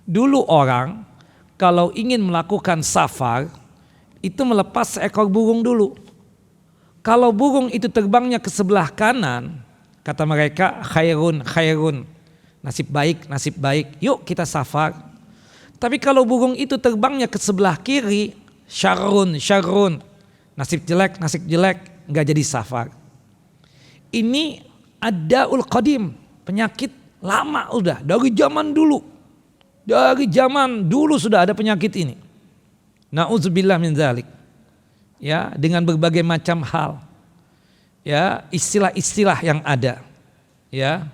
Dulu orang kalau ingin melakukan safar itu melepas seekor burung dulu. Kalau burung itu terbangnya ke sebelah kanan, kata mereka khairun, khairun. Nasib baik, nasib baik. Yuk kita safar. Tapi kalau burung itu terbangnya ke sebelah kiri, syarrun, syarrun. Nasib jelek, nasib jelek. Nggak jadi safar. Ini adaul qadim, penyakit lama udah dari zaman dulu. Dari zaman dulu sudah ada penyakit ini. Nauzubillah min dzalik. Ya, dengan berbagai macam hal. Ya, istilah-istilah yang ada. Ya.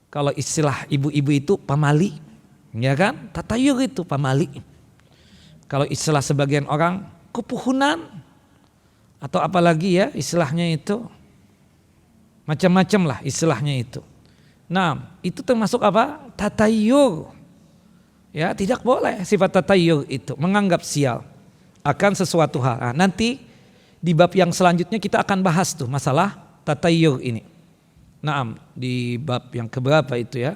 Kalau istilah ibu-ibu itu pamali, ya kan? Tatayyur itu pamali. Kalau istilah sebagian orang kepuhunan atau apalagi ya istilahnya itu macam-macam lah istilahnya itu. Nah, itu termasuk apa? Tatayyur. Ya, tidak boleh sifat tatayyur itu menganggap sial akan sesuatu hal. Nah, nanti di bab yang selanjutnya kita akan bahas tuh masalah tatayyur ini. Naam, di bab yang keberapa itu ya?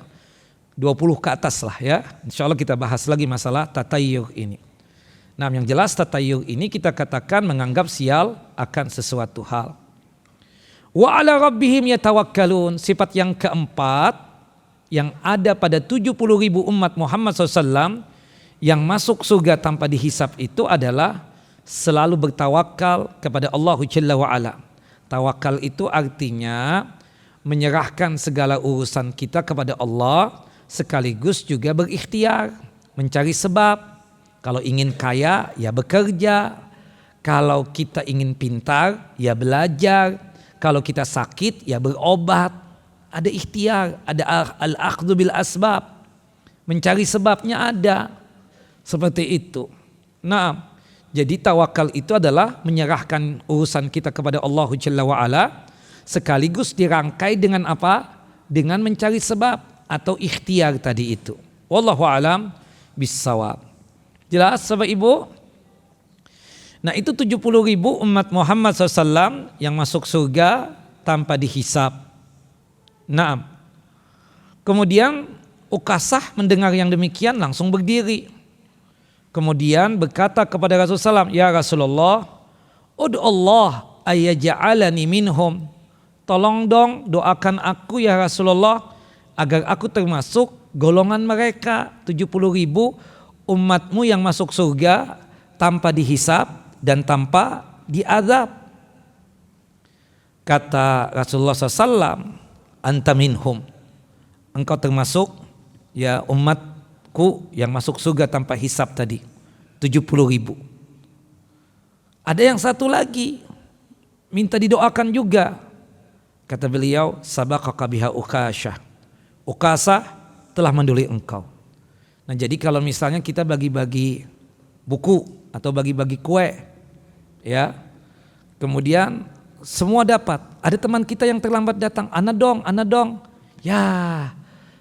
20 ke atas lah ya. Insyaallah kita bahas lagi masalah tatayyur ini. Nah, yang jelas tatayyur ini kita katakan menganggap sial akan sesuatu hal. Wa ala rabbihim yatawakkalun. Sifat yang keempat yang ada pada 70.000 umat Muhammad SAW yang masuk surga tanpa dihisab itu adalah selalu bertawakal kepada Allah Jalla wa'ala. Tawakal itu artinya menyerahkan segala urusan kita kepada Allah sekaligus juga berikhtiar, mencari sebab. Kalau ingin kaya ya bekerja, kalau kita ingin pintar ya belajar, kalau kita sakit ya berobat. Ada ikhtiar, ada al-akhdhu bil asbab. Mencari sebabnya ada. Seperti itu. Nah, jadi tawakal itu adalah menyerahkan urusan kita kepada Allah Jalla wa'ala sekaligus dirangkai dengan apa? Dengan mencari sebab atau ikhtiar tadi itu. Wallahu a'lam bissawab. Jelas Bapak Ibu? Nah, itu 70.000 umat Muhammad SAW yang masuk surga tanpa dihisab. Nah, kemudian Ukasah mendengar yang demikian langsung berdiri. kemudian berkata kepada Rasulullah SAW, ya Rasulullah, ud'u Allah ayyaj'alani minhum. Tolong dong doakan aku ya Rasulullah agar aku termasuk golongan mereka 70.000 umatmu yang masuk surga tanpa dihisab dan tanpa diazab. Kata Rasulullah SAW, anta minhum, engkau termasuk ya umatku yang masuk surga tanpa hisab tadi 70.000. Ada yang satu lagi minta didoakan juga. Kata beliau, sabaqaka biha Ukashah. Ukasah telah mendahului engkau. Nah jadi kalau misalnya kita bagi-bagi buku atau bagi-bagi kue, ya, kemudian semua dapat. Ada teman kita yang terlambat datang, ana dong, ya,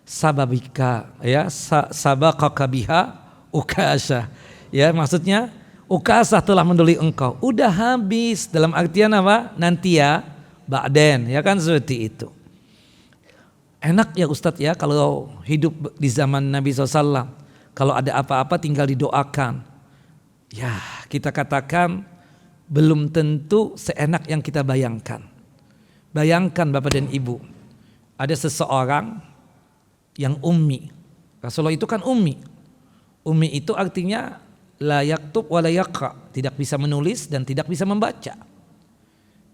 sababika, ya, sabaqaka biha Ukashah. Ya maksudnya Ukasah telah mendahului engkau. Udah habis, dalam artian apa? Nanti ya, ba'den, ya kan seperti itu. Enak ya Ustadz ya kalau hidup di zaman Nabi SAW. Kalau ada apa-apa tinggal didoakan. Ya kita katakan belum tentu seenak yang kita bayangkan. Bayangkan Bapak dan Ibu, ada seseorang yang ummi. Rasulullah itu kan ummi. Ummi itu artinya la yaktub wa la yaqra, tidak bisa menulis dan tidak bisa membaca.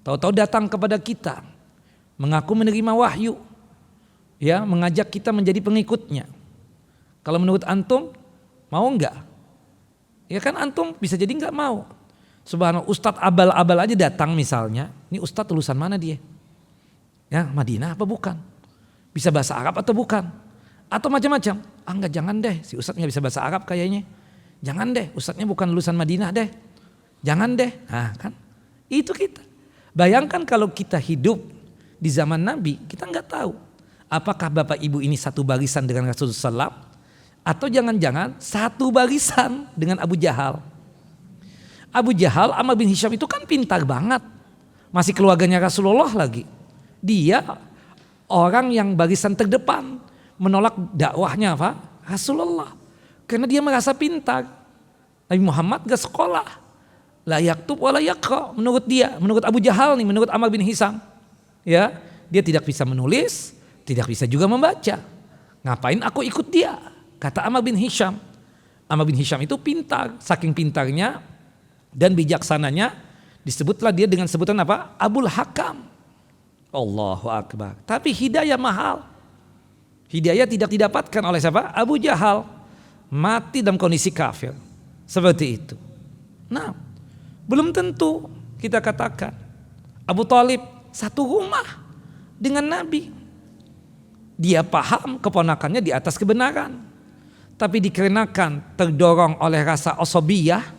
Tahu-tahu datang kepada kita, mengaku menerima wahyu, ya, mengajak kita menjadi pengikutnya. Kalau menurut antum mau enggak? Ya kan antum bisa jadi enggak mau. Subhanallah, Ustadz abal-abal aja datang misalnya, ini Ustadz lulusan mana dia? Ya Madinah apa bukan? Bisa bahasa Arab atau bukan? Atau macam-macam. Ah enggak, jangan deh, si Ustadz nggak bisa bahasa Arab kayaknya. Jangan deh, Ustadznya bukan lulusan Madinah deh. Jangan deh. Nah kan, itu kita. Bayangkan kalau kita hidup di zaman Nabi, kita nggak tahu apakah Bapak Ibu ini satu barisan dengan Rasulullah SAW, atau jangan-jangan satu barisan dengan Abu Jahal. Abu Jahal, Amr bin Hisham itu kan pintar banget, masih keluarganya Rasulullah lagi. Dia orang yang barisan terdepan menolak dakwahnya apa? Rasulullah. Karena dia merasa pintar. Nabi Muhammad gak sekolah. La yaktub wa la yaqra, menurut dia, menurut Abu Jahal nih, menurut Amr bin Hisham. Ya, dia tidak bisa menulis, tidak bisa juga membaca. Ngapain aku ikut dia? Kata Amr bin Hisham. Amr bin Hisham itu pintar, saking pintarnya dan bijaksananya disebutlah dia dengan sebutan apa? Abul Hakam. Allahu Akbar. Tapi hidayah mahal. Hidayah tidak didapatkan oleh siapa? Abu Jahal. Mati dalam kondisi kafir. Seperti itu. Nah, belum tentu kita katakan Abu Thalib satu rumah dengan Nabi. Dia paham keponakannya di atas kebenaran. Tapi dikarenakan terdorong oleh rasa asobiyah,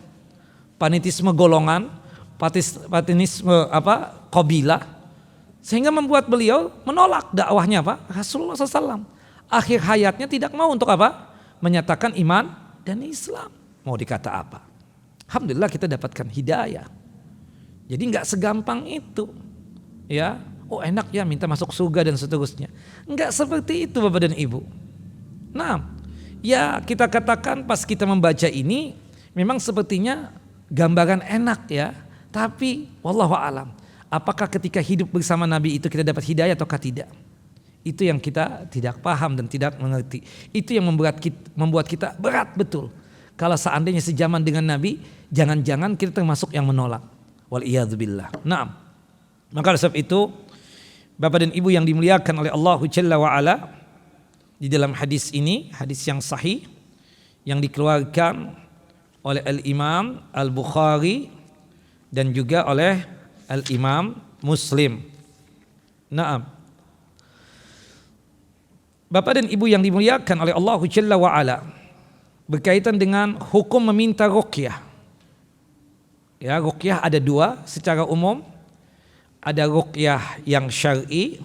fanatisme golongan, fanatisme kabilah, sehingga membuat beliau menolak dakwahnya Rasulullah SAW. Akhir hayatnya tidak mau untuk menyatakan iman dan Islam. Mau dikata apa? Alhamdulillah kita dapatkan hidayah. Jadi nggak segampang itu, ya. Oh enak ya minta masuk surga dan seterusnya. Nggak seperti itu Bapak dan Ibu. Nah, ya kita katakan pas kita membaca ini memang sepertinya gambaran enak ya. Tapi wallahu alam, apakah ketika hidup bersama Nabi itu kita dapat hidayah ataukah tidak? Itu yang kita tidak paham dan tidak mengerti. Itu yang membuat kita berat betul. Kalau seandainya sejaman dengan Nabi, jangan-jangan kita termasuk yang menolak. Wal'iyadzubillah. Nah, maka sebab itu, Bapak dan Ibu yang dimuliakan oleh Allah Jalla wa'ala, di dalam hadis ini, hadis yang sahih, yang dikeluarkan oleh Al-Imam Al-Bukhari dan juga oleh Al-Imam Muslim. Naam. Bapak dan Ibu yang dimuliakan oleh Allah Jalla wa'ala, berkaitan dengan hukum meminta ruqyah. Ya, ruqyah ada dua secara umum. Ada ruqyah yang syar'i,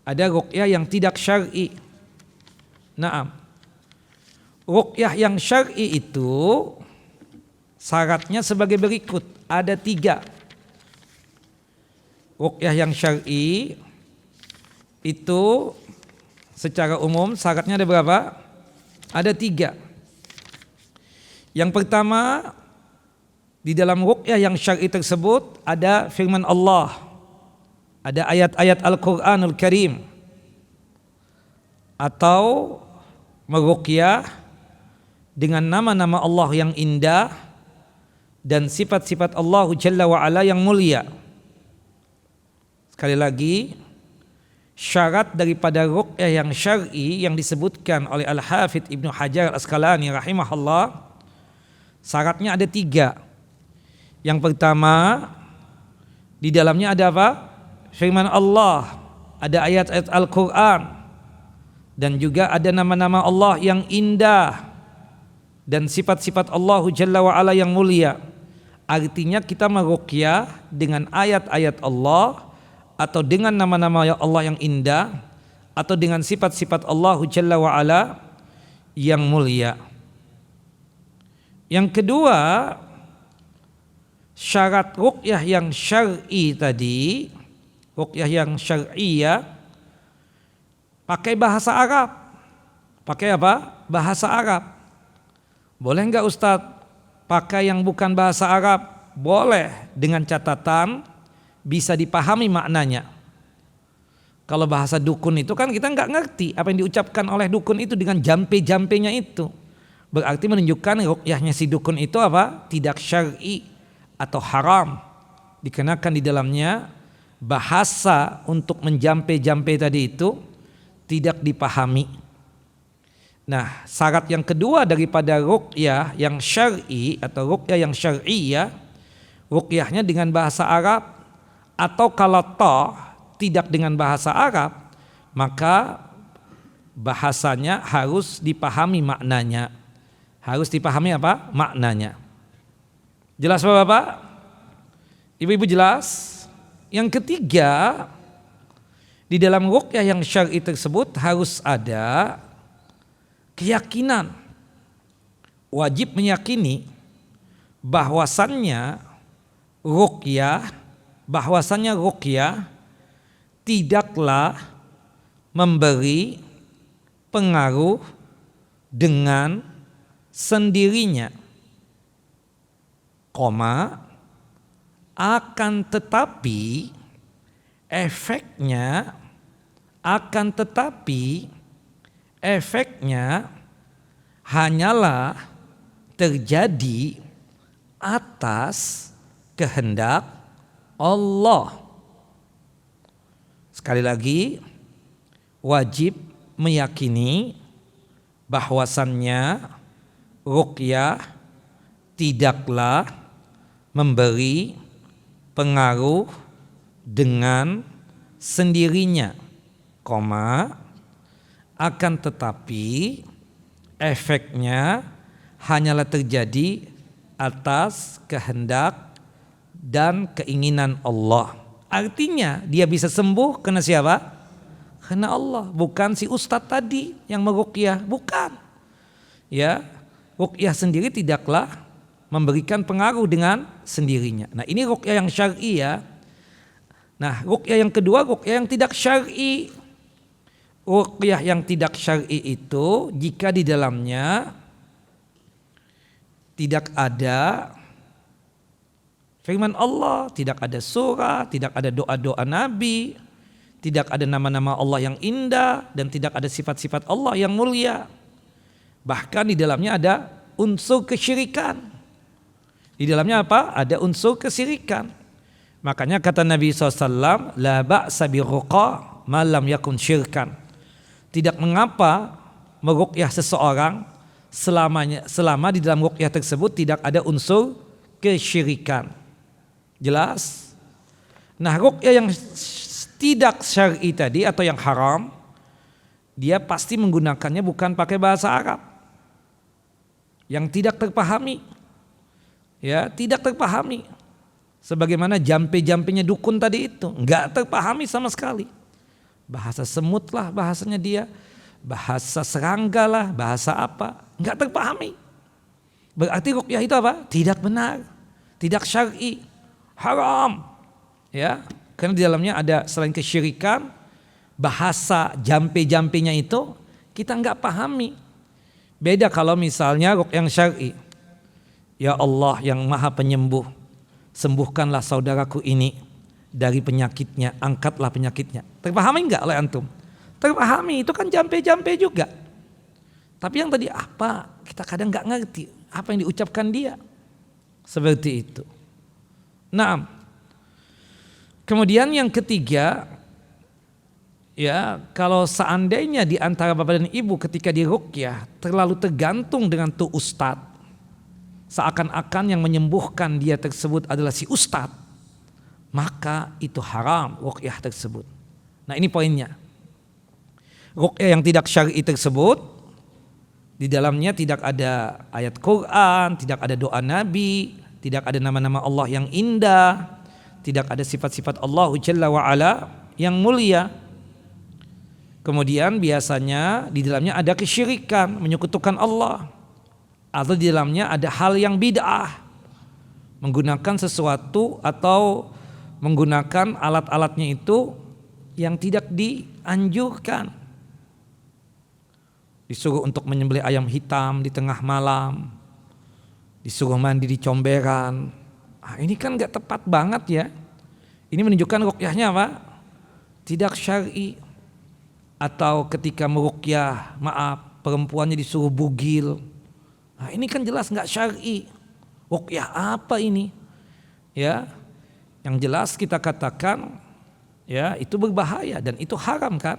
ada ruqyah yang tidak syar'i. Naam. Ruqyah yang syar'i itu syaratnya sebagai berikut, ada 3. Ruqyah yang syar'i itu secara umum syaratnya ada berapa? Ada 3. Yang pertama, di dalam ruqyah yang syar'i tersebut ada firman Allah, ada ayat-ayat Al-Qur'anul Karim, atau meruqyah dengan nama-nama Allah yang indah dan sifat-sifat Allah Jalla wa Ala yang mulia. Sekali lagi, syarat daripada ruqyah yang syar'i yang disebutkan oleh Al-Hafidz Ibnu Hajar Al-Asqalani rahimahullah, syaratnya ada 3. Yang pertama, di dalamnya ada apa? Firman Allah, ada ayat-ayat Al-Quran, dan juga ada nama-nama Allah yang indah dan sifat-sifat Allah Jalla wa Ala yang mulia. Artinya kita meruqyah dengan ayat-ayat Allah, atau dengan nama-nama Allah yang indah, atau dengan sifat-sifat Allah Jalla wa Ala yang mulia. Yang kedua, syarat ruqyah yang syar'i tadi, ruqyah yang syar'iyah, pakai bahasa Arab. Pakai apa? Bahasa Arab. Boleh enggak Ustadz pakai yang bukan bahasa Arab? Boleh, dengan catatan bisa dipahami maknanya. Kalau bahasa dukun itu kan kita enggak ngerti apa yang diucapkan oleh dukun itu dengan jampe-jampenya itu. Berarti menunjukkan ruqyahnya si dukun itu apa? Tidak syar'i atau haram. Dikenakan di dalamnya bahasa untuk menjampe-jampe tadi itu tidak dipahami. Nah, syarat yang kedua daripada ruqyah yang syar'i atau ruqyah yang syar'iyah, ruqyahnya dengan bahasa Arab, atau kalau toh tidak dengan bahasa Arab, maka bahasanya harus dipahami maknanya. Harus dipahami apa? Maknanya. Jelas Bapak? Ibu-ibu jelas? Yang ketiga, di dalam ruqyah yang syar'i tersebut harus ada keyakinan. Wajib meyakini bahwasannya ruqyah tidaklah memberi pengaruh dengan sendirinya, akan tetapi efeknya hanyalah terjadi atas kehendak Allah. Sekali lagi, wajib meyakini bahwasannya ruqyah tidaklah memberi pengaruh dengan sendirinya, akan tetapi efeknya hanyalah terjadi atas kehendak dan keinginan Allah. Artinya dia bisa sembuh karena siapa? Karena Allah, bukan si ustadz tadi yang meruqyah, bukan. Ya, ruqyah sendiri tidaklah memberikan pengaruh dengan sendirinya. Nah, ini ruqyah yang syar'i ya. Nah, ruqyah yang kedua, ruqyah yang tidak syar'i. Ruqyah yang tidak syar'i itu jika di dalamnya tidak ada firman Allah, tidak ada surah, tidak ada doa-doa Nabi, tidak ada nama-nama Allah yang indah, dan tidak ada sifat-sifat Allah yang mulia. Bahkan di dalamnya ada unsur kesyirikan. Di dalamnya apa? Ada unsur kesyirikan. Makanya kata Nabi SAW, la ba'sa biruqa ma lam yakun syirkan. Tidak mengapa meruqyah seseorang selama di dalam ruqyah tersebut tidak ada unsur kesyirikan. Jelas? Nah, ruqyah yang tidak syar'i tadi atau yang haram, dia pasti menggunakannya bukan pakai bahasa Arab yang tidak terpahami. Ya, tidak terpahami. Sebagaimana jampe-jampenya dukun tadi itu, enggak terpahami sama sekali. Bahasa semut lah bahasanya dia, bahasa serangga lah, bahasa apa, enggak terpahami. Berarti ruqyah itu apa? Tidak benar, tidak syar'i, haram. Ya, karena di dalamnya ada selain kesyirikan, bahasa jampe-jampenya itu kita enggak pahami. Beda kalau misalnya ruqyah yang syar'i. Ya Allah yang maha penyembuh, sembuhkanlah saudaraku ini dari penyakitnya, angkatlah penyakitnya. Terpahami enggak oleh antum? Terpahami, itu kan jampe-jampe juga. Tapi yang tadi apa? Kita kadang enggak ngerti apa yang diucapkan dia. Seperti itu. Nah, kemudian yang ketiga, ya, kalau seandainya di antara bapak dan ibu ketika diruqyah terlalu tergantung dengan tuh ustadz, seakan-akan yang menyembuhkan dia tersebut adalah si ustadz, maka itu haram ruqyah tersebut. Nah, ini poinnya. Ruqyah yang tidak syar'i tersebut, di dalamnya tidak ada ayat Quran, tidak ada doa Nabi, tidak ada nama-nama Allah yang indah, tidak ada sifat-sifat Allah Jalla wa'ala yang mulia. Kemudian biasanya di dalamnya ada kesyirikan, menyekutukan Allah, atau di dalamnya ada hal yang bid'ah, menggunakan sesuatu atau menggunakan alat-alatnya itu yang tidak dianjurkan. Disuruh untuk menyembelih ayam hitam di tengah malam, disuruh mandi di comberan. Ini kan gak tepat banget ya. Ini menunjukkan ruqyahnya apa? Tidak syar'i. Atau ketika meruqyah, maaf, perempuannya disuruh bugil. Ini kan jelas gak syar'i. Ruqyah apa ini? Ya, yang jelas kita katakan, ya, itu berbahaya dan itu haram kan?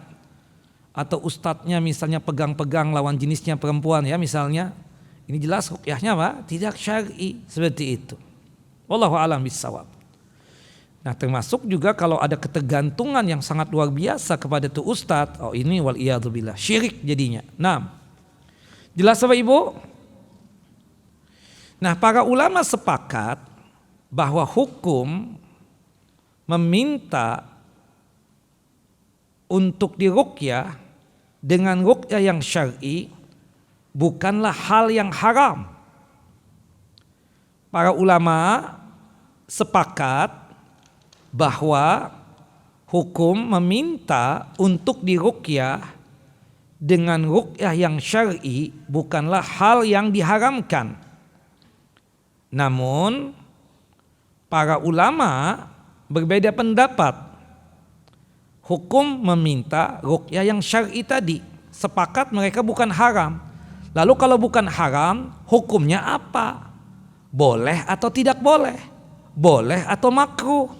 Atau ustadznya misalnya pegang-pegang lawan jenisnya perempuan, ya misalnya, ini jelas ruqyahnya apa? Tidak syar'i, seperti itu. Wallahu a'lam bishawab. Nah, termasuk juga kalau ada ketergantungan yang sangat luar biasa kepada tuh ustadz, ini wal iyadzubillah, syirik jadinya. Nah, jelas Bapak Ibu? Nah, para ulama sepakat bahwa hukum meminta untuk diruqyah dengan ruqyah yang syar'i bukanlah hal yang haram. Para ulama sepakat bahwa hukum meminta untuk diruqyah dengan ruqyah yang syar'i bukanlah hal yang diharamkan. Namun para ulama berbeda pendapat. Hukum meminta ruqyah yang syar'i tadi, sepakat mereka bukan haram. Lalu kalau bukan haram, hukumnya apa? Boleh atau tidak boleh? Boleh atau makruh?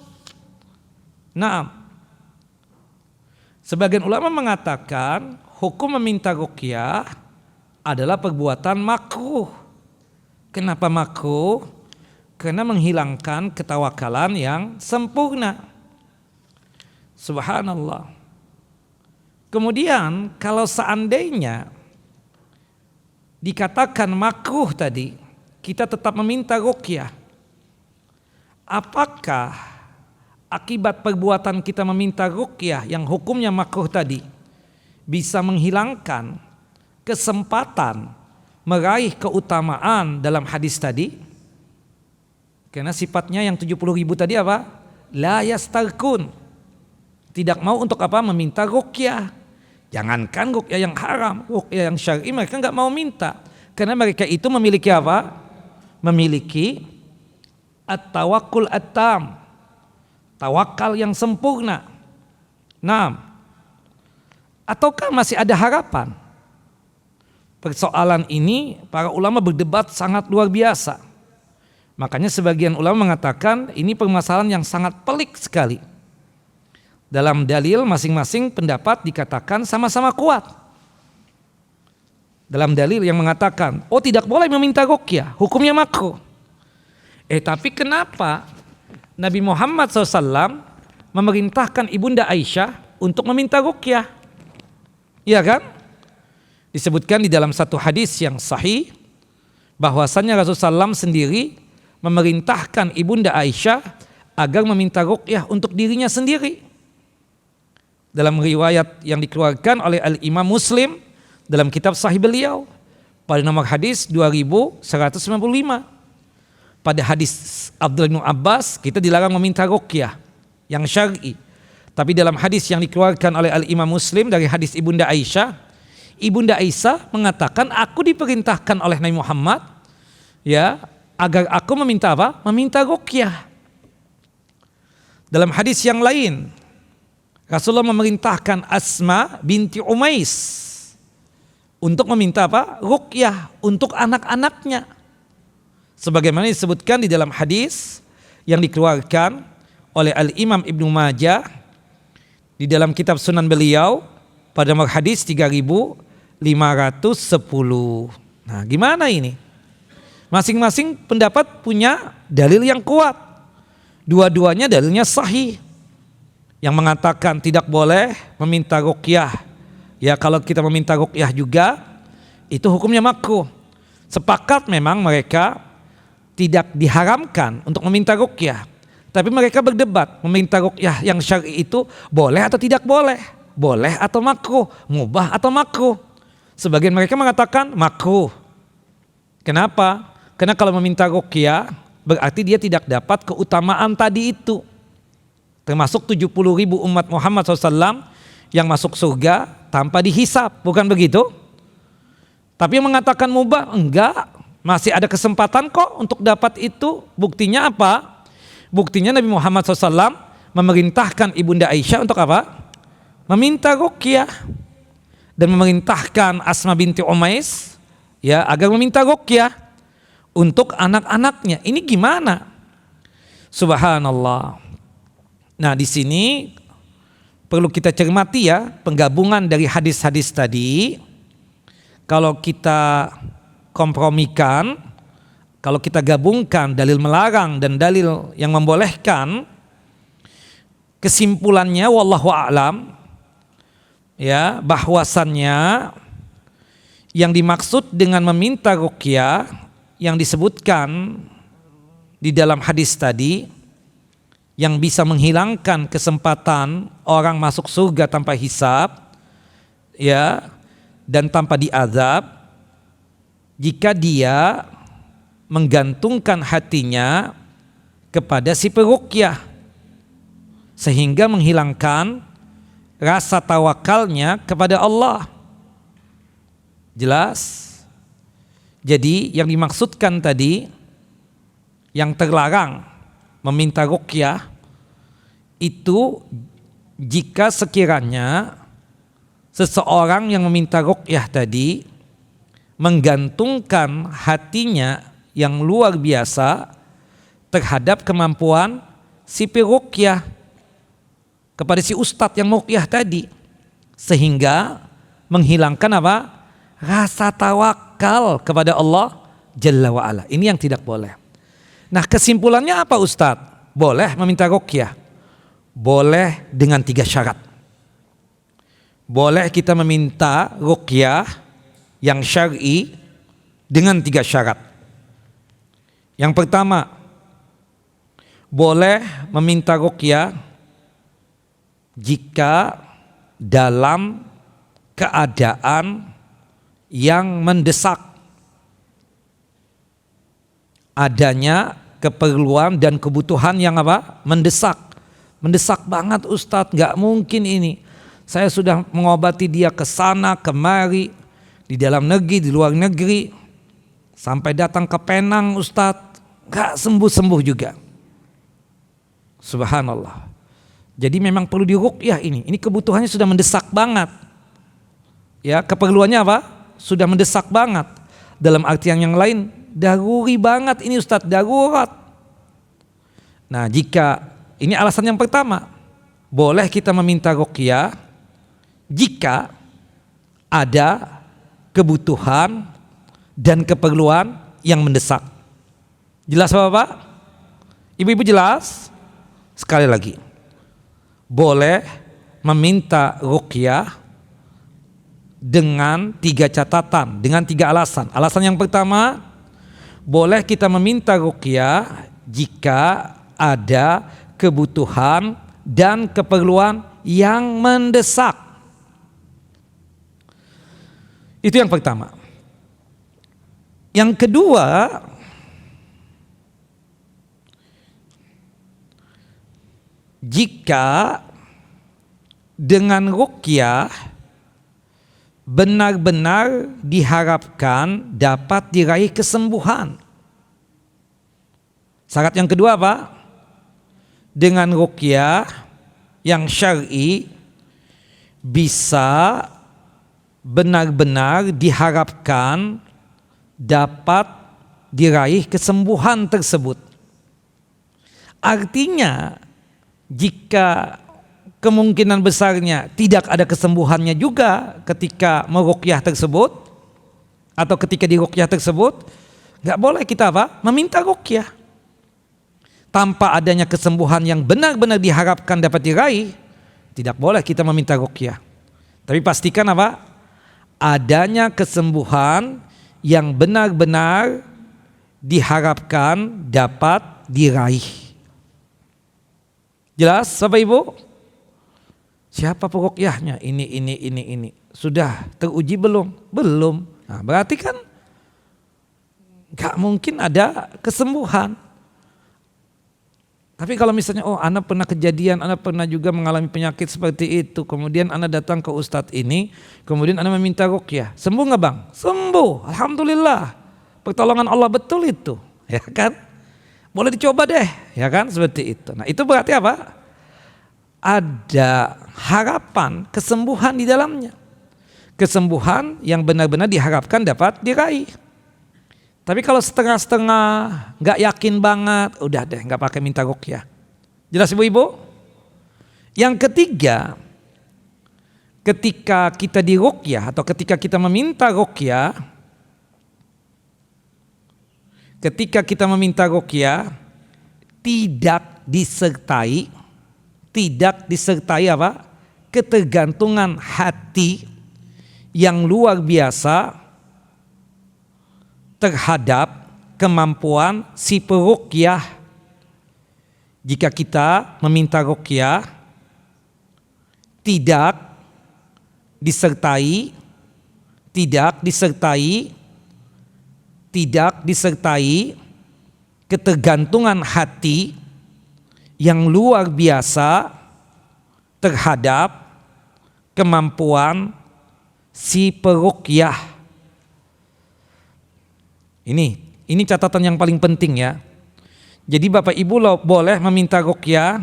Nah, sebagian ulama mengatakan hukum meminta ruqyah adalah perbuatan makruh. Kenapa makruh? Karena menghilangkan ketawakalan yang sempurna. Subhanallah. Kemudian kalau seandainya dikatakan makruh tadi, kita tetap meminta ruqyah. Apakah akibat perbuatan kita meminta ruqyah yang hukumnya makruh tadi bisa menghilangkan kesempatan meraih keutamaan dalam hadis tadi? Karena sifatnya yang 70.000 tadi apa? La yastarkun. Tidak mau untuk apa? Meminta ruqyah. Jangankan ruqyah yang haram, ruqyah yang syar'i mereka enggak mau minta. Karena mereka itu memiliki apa? Memiliki at-tawakkul at-tam. Tawakal yang sempurna. Nah, ataukah masih ada harapan? Persoalan ini para ulama berdebat sangat luar biasa. Makanya sebagian ulama mengatakan ini permasalahan yang sangat pelik sekali. Dalam dalil masing-masing pendapat dikatakan sama-sama kuat. Dalam dalil yang mengatakan, tidak boleh meminta ruqyah, hukumnya makruh. Tapi kenapa Nabi Muhammad SAW memerintahkan Ibunda Aisyah untuk meminta ruqyah? Iya kan? Disebutkan di dalam satu hadis yang sahih bahwasannya Rasulullah SAW sendiri memerintahkan Ibunda Aisyah agar meminta ruqyah untuk dirinya sendiri. Dalam riwayat yang dikeluarkan oleh Al-Imam Muslim dalam kitab sahih beliau pada nomor hadis 2195. Pada hadis Abdullah bin Abbas kita dilarang meminta ruqyah yang syar'i. Tapi dalam hadis yang dikeluarkan oleh Al-Imam Muslim dari hadis Ibunda Aisyah, Ibunda Aisyah mengatakan aku diperintahkan oleh Nabi Muhammad, ya, agar aku meminta apa? Meminta ruqyah. Dalam hadis yang lain, Rasulullah memerintahkan Asma binti Umais untuk meminta apa? Ruqyah untuk anak-anaknya. Sebagaimana disebutkan di dalam hadis yang dikeluarkan oleh Al-Imam Ibnu Majah di dalam kitab Sunan beliau pada nomor hadis 3510. Nah, gimana ini? Masing-masing pendapat punya dalil yang kuat. Dua-duanya dalilnya sahih. Yang mengatakan tidak boleh meminta ruqyah. Ya, kalau kita meminta ruqyah juga itu hukumnya makruh. Sepakat memang mereka tidak diharamkan untuk meminta ruqyah. Tapi mereka berdebat, meminta ruqyah yang syar'i itu boleh atau tidak boleh? Boleh atau makruh? Mubah atau makruh? Sebagian mereka mengatakan makruh. Kenapa? Karena kalau meminta ruqyah berarti dia tidak dapat keutamaan tadi itu. Termasuk 70.000 umat Muhammad SAW yang masuk surga tanpa dihisap, bukan begitu? Tapi yang mengatakan mubah, enggak, masih ada kesempatan kok untuk dapat itu. Buktinya apa? Buktinya Nabi Muhammad SAW memerintahkan Ibunda Aisyah untuk apa? Meminta ruqyah. Dan memerintahkan Asma binti Umais ya agar meminta ruqyah untuk anak-anaknya. Ini gimana? Subhanallah. Nah, di sini perlu kita cermati ya penggabungan dari hadis-hadis tadi. Kalau kita kompromikan, kalau kita gabungkan dalil melarang dan dalil yang membolehkan, kesimpulannya wallahu a'lam ya bahwasannya yang dimaksud dengan meminta ruqyah yang disebutkan di dalam hadis tadi yang bisa menghilangkan kesempatan orang masuk surga tanpa hisab ya dan tanpa diazab jika dia menggantungkan hatinya kepada si peruqyah sehingga menghilangkan rasa tawakalnya kepada Allah. Jelas? Jadi yang dimaksudkan tadi yang terlarang meminta ruqyah itu jika sekiranya seseorang yang meminta ruqyah tadi menggantungkan hatinya yang luar biasa terhadap kemampuan si peruqyah kepada si ustadz yang ruqyah tadi sehingga menghilangkan apa? Rasa tawakal kepada Allah Jalla wa'ala. Ini yang tidak boleh. Nah, kesimpulannya apa Ustadz? Boleh meminta ruqyah. Boleh dengan 3 syarat. Boleh kita meminta ruqyah yang syar'i dengan 3 syarat. Yang pertama, boleh meminta ruqyah jika dalam keadaan yang mendesak, adanya keperluan dan kebutuhan yang apa? Mendesak banget Ustadz, gak mungkin ini. Saya sudah mengobati dia ke sana kemari, di dalam negeri, di luar negeri, sampai datang ke Penang Ustadz, gak sembuh-sembuh juga. Subhanallah. Jadi memang perlu diruqyah ini. Ini kebutuhannya sudah mendesak banget. Ya, keperluannya apa? Sudah mendesak banget. Dalam artian yang lain, daruri banget ini Ustadz, darurat. Nah, jika ini alasan yang pertama, boleh kita meminta ruqyah jika ada kebutuhan dan keperluan yang mendesak. Jelas Bapak? Ibu-ibu jelas? Sekali lagi, boleh meminta ruqyah dengan 3 catatan, dengan 3 alasan. Alasan yang pertama, boleh kita meminta ruqyah jika ada kebutuhan dan keperluan yang mendesak. Itu yang pertama. Yang kedua, jika dengan ruqyah benar-benar diharapkan dapat diraih kesembuhan. Syarat yang kedua apa? Dengan ruqyah yang syar'i bisa benar-benar diharapkan dapat diraih kesembuhan tersebut. Artinya jika kemungkinan besarnya tidak ada kesembuhannya juga ketika meruqyah tersebut atau ketika diruqyah tersebut, nggak boleh kita apa? Meminta ruqyah. Tanpa adanya kesembuhan yang benar-benar diharapkan dapat diraih, tidak boleh kita meminta ruqyah. Tapi pastikan apa? Adanya kesembuhan yang benar-benar diharapkan dapat diraih. Jelas Bapak Ibu? Siapa peruqyahnya? Ini. Sudah teruji belum? Belum. Nah, berarti kan gak mungkin ada kesembuhan. Tapi kalau misalnya, anak pernah kejadian, anak pernah juga mengalami penyakit seperti itu, kemudian anak datang ke ustadz ini, kemudian anak meminta ruqyah, sembuh nggak bang? Sembuh, alhamdulillah, pertolongan Allah betul itu, ya kan? Boleh dicoba deh, ya kan? Seperti itu. Nah itu berarti apa? Ada harapan kesembuhan di dalamnya, kesembuhan yang benar-benar diharapkan dapat diraih. Tapi kalau setengah-setengah, nggak yakin banget, udah deh nggak pakai minta ruqyah. Jelas ibu-ibu? Yang ketiga, ketika kita diruqyah atau ketika kita meminta ruqyah, tidak disertai apa? Ketergantungan hati yang luar biasa terhadap kemampuan si peruqyah. Jika kita meminta ruqyah tidak disertai ketergantungan hati yang luar biasa terhadap kemampuan si peruqyah. Ini catatan yang paling penting ya. Jadi Bapak Ibu boleh meminta ruqyah.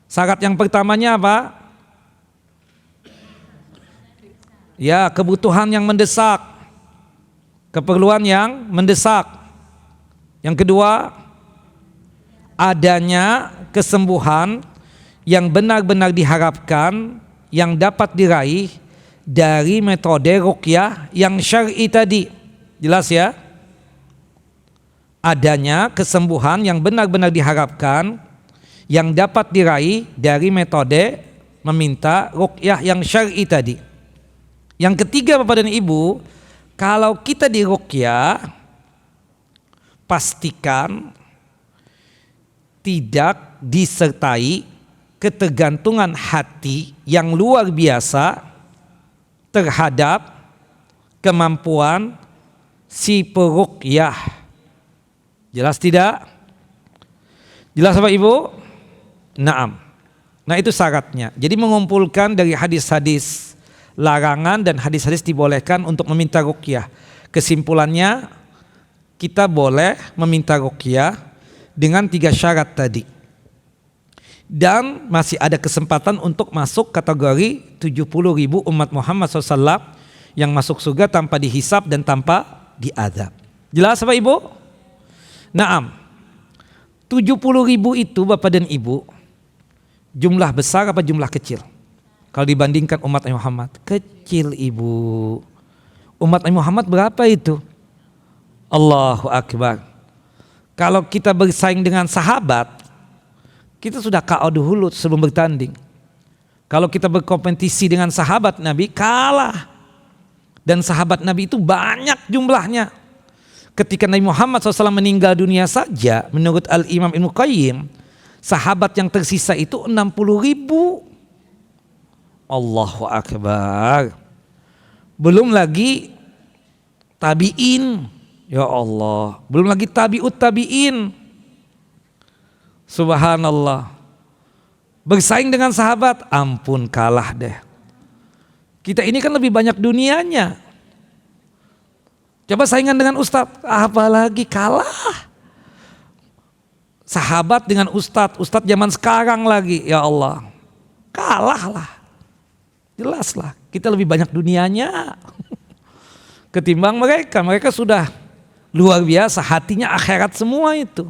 Syarat yang pertamanya apa? Ya, kebutuhan yang mendesak, keperluan yang mendesak. Yang kedua, adanya kesembuhan yang benar-benar diharapkan yang dapat diraih dari metode ruqyah yang syar'i tadi. Jelas ya? Adanya kesembuhan yang benar-benar diharapkan yang dapat diraih dari metode meminta ruqyah yang syar'i tadi. Yang ketiga Bapak dan Ibu, kalau kita di ruqyah, pastikan tidak disertai ketergantungan hati yang luar biasa terhadap kemampuan si peruqyah. Jelas tidak? Jelas Bapak Ibu? Naam. Nah itu syaratnya. Jadi mengumpulkan dari hadis-hadis larangan dan hadis-hadis dibolehkan untuk meminta ruqyah. Kesimpulannya kita boleh meminta ruqyah dengan 3 syarat tadi. Dan masih ada kesempatan untuk masuk kategori 70.000 umat Muhammad SAW yang masuk surga tanpa dihisab dan tanpa diazab. Jelas Bapak Ibu? Naam. 70.000 itu Bapak dan Ibu jumlah besar apa jumlah kecil? Kalau dibandingkan umat Muhammad, kecil Ibu. Umat Muhammad berapa itu? Allahu Akbar. Kalau kita bersaing dengan sahabat, kita sudah KO dulu sebelum bertanding. Kalau kita berkompetisi dengan sahabat Nabi, kalah. Dan sahabat Nabi itu banyak jumlahnya. Ketika Nabi Muhammad SAW meninggal dunia saja, menurut Al-Imam Ibnu Qayyim, sahabat yang tersisa itu 60.000. Allahu Akbar. Belum lagi tabi'in. Ya Allah. Belum lagi tabi'ut tabi'in. Subhanallah. Bersaing dengan sahabat, ampun kalah deh. Kita ini kan lebih banyak dunianya. Coba saingan dengan ustadz, apalagi kalah. Sahabat dengan ustadz zaman sekarang lagi, ya Allah, kalah lah. Jelas lah, kita lebih banyak dunianya ketimbang mereka. Mereka sudah luar biasa, hatinya akhirat semua itu.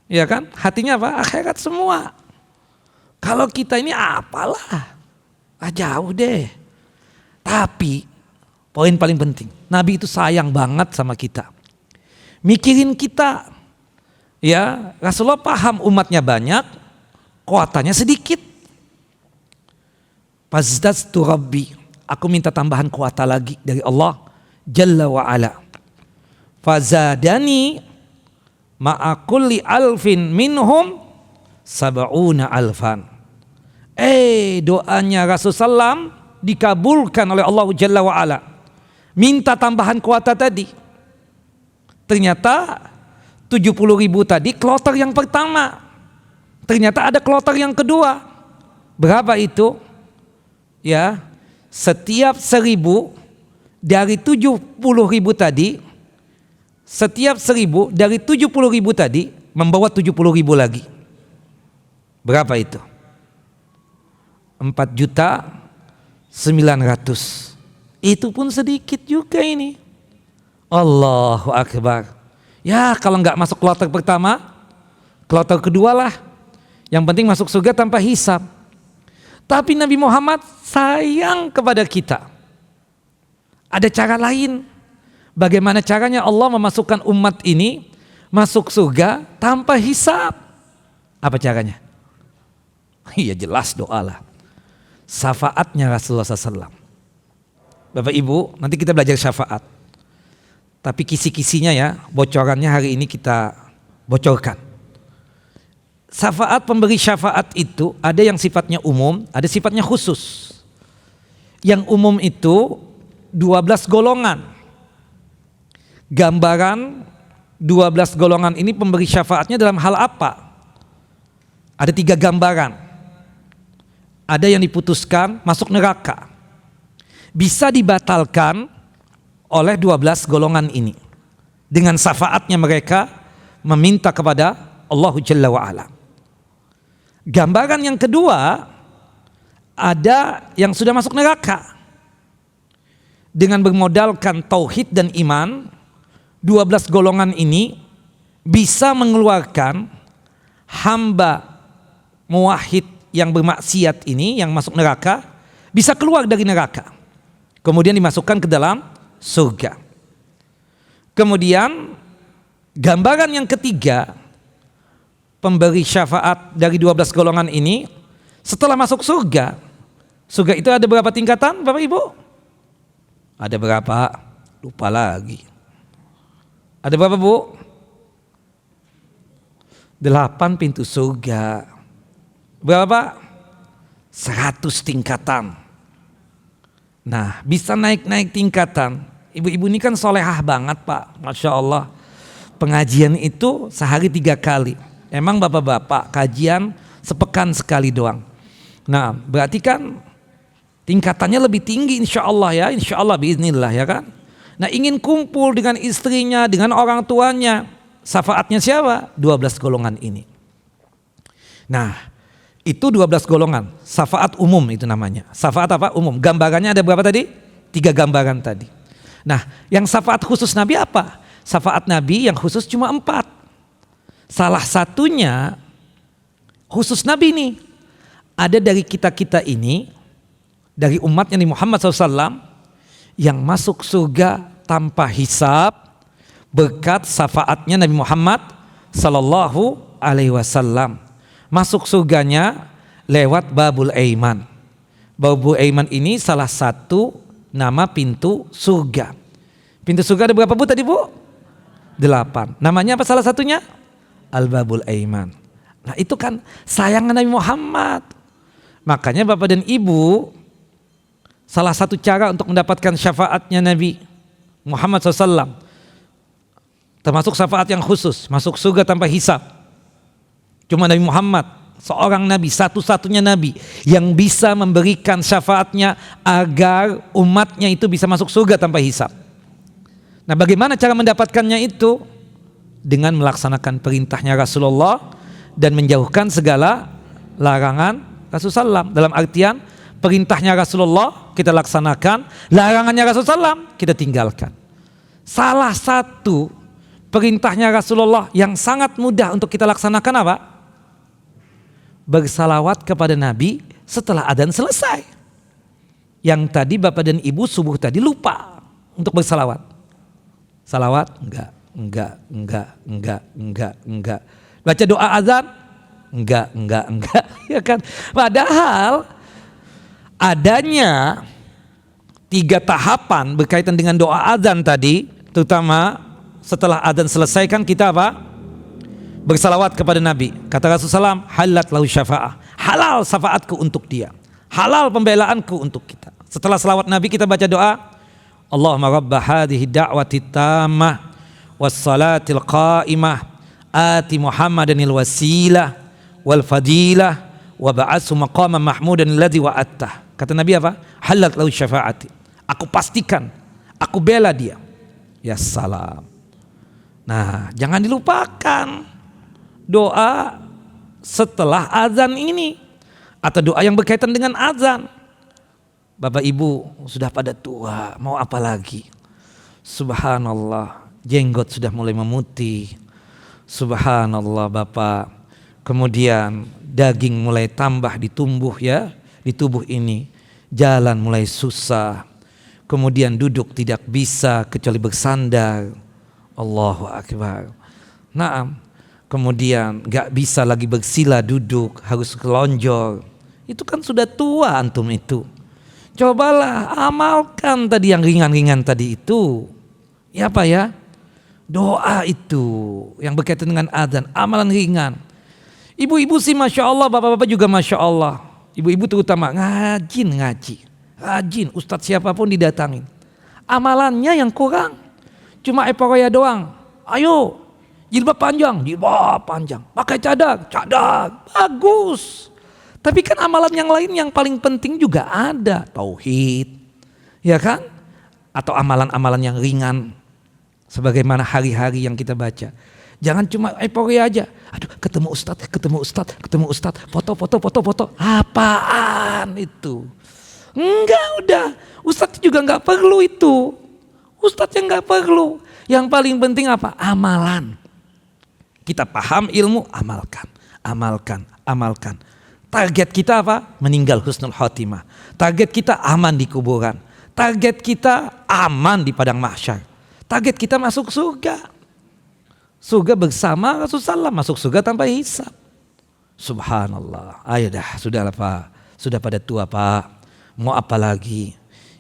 Ya kan? Hatinya apa? Akhirat semua. Kalau kita ini apalah, jauh deh. Tapi poin paling penting, Nabi itu sayang banget sama kita, mikirin kita. Ya, Rasulullah paham umatnya banyak, kuotanya sedikit. Fazdadtu Rabbi, aku minta tambahan kuota lagi dari Allah Jalla wa Ala. Fazadani ma'a kulli alfin minhum sab'una alfan. Doanya Rasulullah SAW dikabulkan oleh Allah Jalla wa Ala. Minta tambahan kuota tadi. Ternyata 70.000 tadi kloter yang pertama. Ternyata ada kloter yang kedua. Berapa itu? Ya, setiap 1.000 dari 70.000 tadi, setiap 1.000 dari 70.000 tadi membawa 70.000 lagi. Berapa itu? 4.900.000. Itu pun sedikit juga ini. Allahu Akbar. Ya, kalau nggak masuk kloter pertama, kloter kedua lah. Yang penting masuk surga tanpa hisab. Tapi Nabi Muhammad sayang kepada kita. Ada cara lain. Bagaimana caranya Allah memasukkan umat ini masuk surga tanpa hisab? Apa caranya? Iya jelas, doa lah. Syafaatnya Rasulullah SAW. Bapak Ibu, nanti kita belajar syafaat. Tapi kisi-kisinya ya, bocorannya hari ini kita bocorkan. Syafaat, pemberi syafaat itu ada yang sifatnya umum, ada sifatnya khusus. Yang umum itu 12 golongan. Gambaran 12 golongan ini pemberi syafaatnya dalam hal apa? Ada 3 gambaran. Ada yang diputuskan masuk neraka. Bisa dibatalkan oleh 12 golongan ini. Dengan syafaatnya mereka meminta kepada Allah Jalla wa'ala. Gambaran yang kedua, ada yang sudah masuk neraka. Dengan bermodalkan tauhid dan iman, 12 golongan ini bisa mengeluarkan hamba muwahhid yang bermaksiat ini, yang masuk neraka, bisa keluar dari neraka. Kemudian dimasukkan ke dalam surga. Kemudian gambaran yang ketiga, pemberi syafaat dari 12 golongan ini setelah masuk surga. Surga itu ada berapa tingkatan Bapak Ibu? Ada berapa? Lupa lagi. Ada berapa Bu? 8 pintu surga. Berapa? 100 tingkatan. Nah, bisa naik-naik tingkatan. Ibu-ibu ini kan solehah banget Pak, Masya Allah. Pengajian itu sehari 3 kali. Emang bapak-bapak kajian sepekan sekali doang. Nah, berarti kan tingkatannya lebih tinggi insya Allah ya. Insya Allah biiznillah ya kan. Nah, ingin kumpul dengan istrinya, dengan orang tuanya. Syafaatnya siapa? 12 golongan ini. Nah, itu 12 golongan. Syafaat umum itu namanya. Syafaat apa? Umum. Gambarannya ada berapa tadi? 3 gambaran tadi. Nah, yang syafaat khusus Nabi apa? Syafaat Nabi yang khusus cuma 4. Salah satunya khusus Nabi nih. Ada dari kita-kita ini, dari umatnya Nabi Muhammad SAW, yang masuk surga tanpa hisab berkat syafaatnya Nabi Muhammad Sallallahu Alaihi Wasallam. Masuk surganya lewat Babul Aiman. Babul Aiman ini salah satu nama pintu surga. Pintu surga ada berapa Bu tadi Bu? 8. Namanya apa salah satunya? Al-Babul Aiman. Nah itu kan sayangan Nabi Muhammad. Makanya Bapak dan Ibu, salah satu cara untuk mendapatkan syafaatnya Nabi Muhammad SAW, termasuk syafaat yang khusus, masuk surga tanpa hisab, cuma Nabi Muhammad, seorang Nabi, satu-satunya Nabi yang bisa memberikan syafaatnya agar umatnya itu bisa masuk surga tanpa hisab. Nah bagaimana cara mendapatkannya itu? dengan melaksanakan perintahnya Rasulullah dan menjauhkan segala larangan Rasulullah SAW. Dalam artian perintahnya Rasulullah kita laksanakan, larangannya Rasulullah SAW kita tinggalkan. Salah satu perintahnya Rasulullah yang sangat mudah untuk kita laksanakan apa? Bersalawat kepada Nabi setelah adzan selesai. Yang tadi Bapak dan Ibu subuh tadi lupa untuk bersalawat. Salawat? Enggak. Baca doa azan? Enggak. Ya kan? Padahal adanya 3 tahapan berkaitan dengan doa azan tadi, terutama setelah azan selesai kan kita apa? Bersalawat kepada Nabi. Kata Rasulullah SAW, halat lahu syafa'ah. Halal syafaatku untuk dia. Halal pembelaanku untuk kita. Setelah salawat Nabi kita baca doa, Allahumma rabba hadhihi da'wati tammah wassalatil qa'imah ati Muhammadanil wasilah wal fadilah wa ba'atsu maqaman mahmudan alladzi wa'attah. Kata Nabi apa? Halat lahu syafaati. Aku pastikan, aku bela dia. Ya salam. Nah, jangan dilupakan doa setelah azan ini atau doa yang berkaitan dengan azan. Bapak Ibu sudah pada tua, mau apa lagi? Subhanallah, jenggot sudah mulai memutih. Subhanallah Bapak. Kemudian daging mulai tambah ditumbuh ya di tubuh ini. Jalan mulai susah. Kemudian duduk tidak bisa kecuali bersandar. Allahu Akbar. Naam. Kemudian gak bisa lagi bersila duduk, harus kelonjor. Itu kan sudah tua antum itu. Cobalah amalkan tadi yang ringan-ringan tadi itu. Ya apa ya? Doa itu yang berkaitan dengan adzan, amalan ringan. Ibu-ibu sih Masya Allah, bapak-bapak juga Masya Allah. Ibu-ibu terutama ngaji. Rajin, ustadz siapapun didatangin. Amalannya yang kurang. Cuma eporia doang. Ayo, jilbab panjang. Pakai cadar. Bagus. Tapi kan amalan yang lain yang paling penting juga ada. Tauhid. Ya kan? Atau amalan-amalan yang ringan. Sebagaimana hari-hari yang kita baca. Jangan cuma eporia aja. Aduh, ketemu ustadz. Foto. Apaan itu? Enggak, udah. Ustadz juga enggak perlu itu. Ustadz yang enggak perlu. Yang paling penting apa? Amalan. Kita paham ilmu, amalkan. Target kita apa? Meninggal husnul khotimah. Target kita aman di kuburan. Target kita aman di padang mahsyar. Target kita masuk surga. Surga bersama Rasulullah, masuk surga tanpa hisab. Subhanallah. Ayo dah, sudahlah Pak. Sudah pada tua Pak. Mau apa lagi?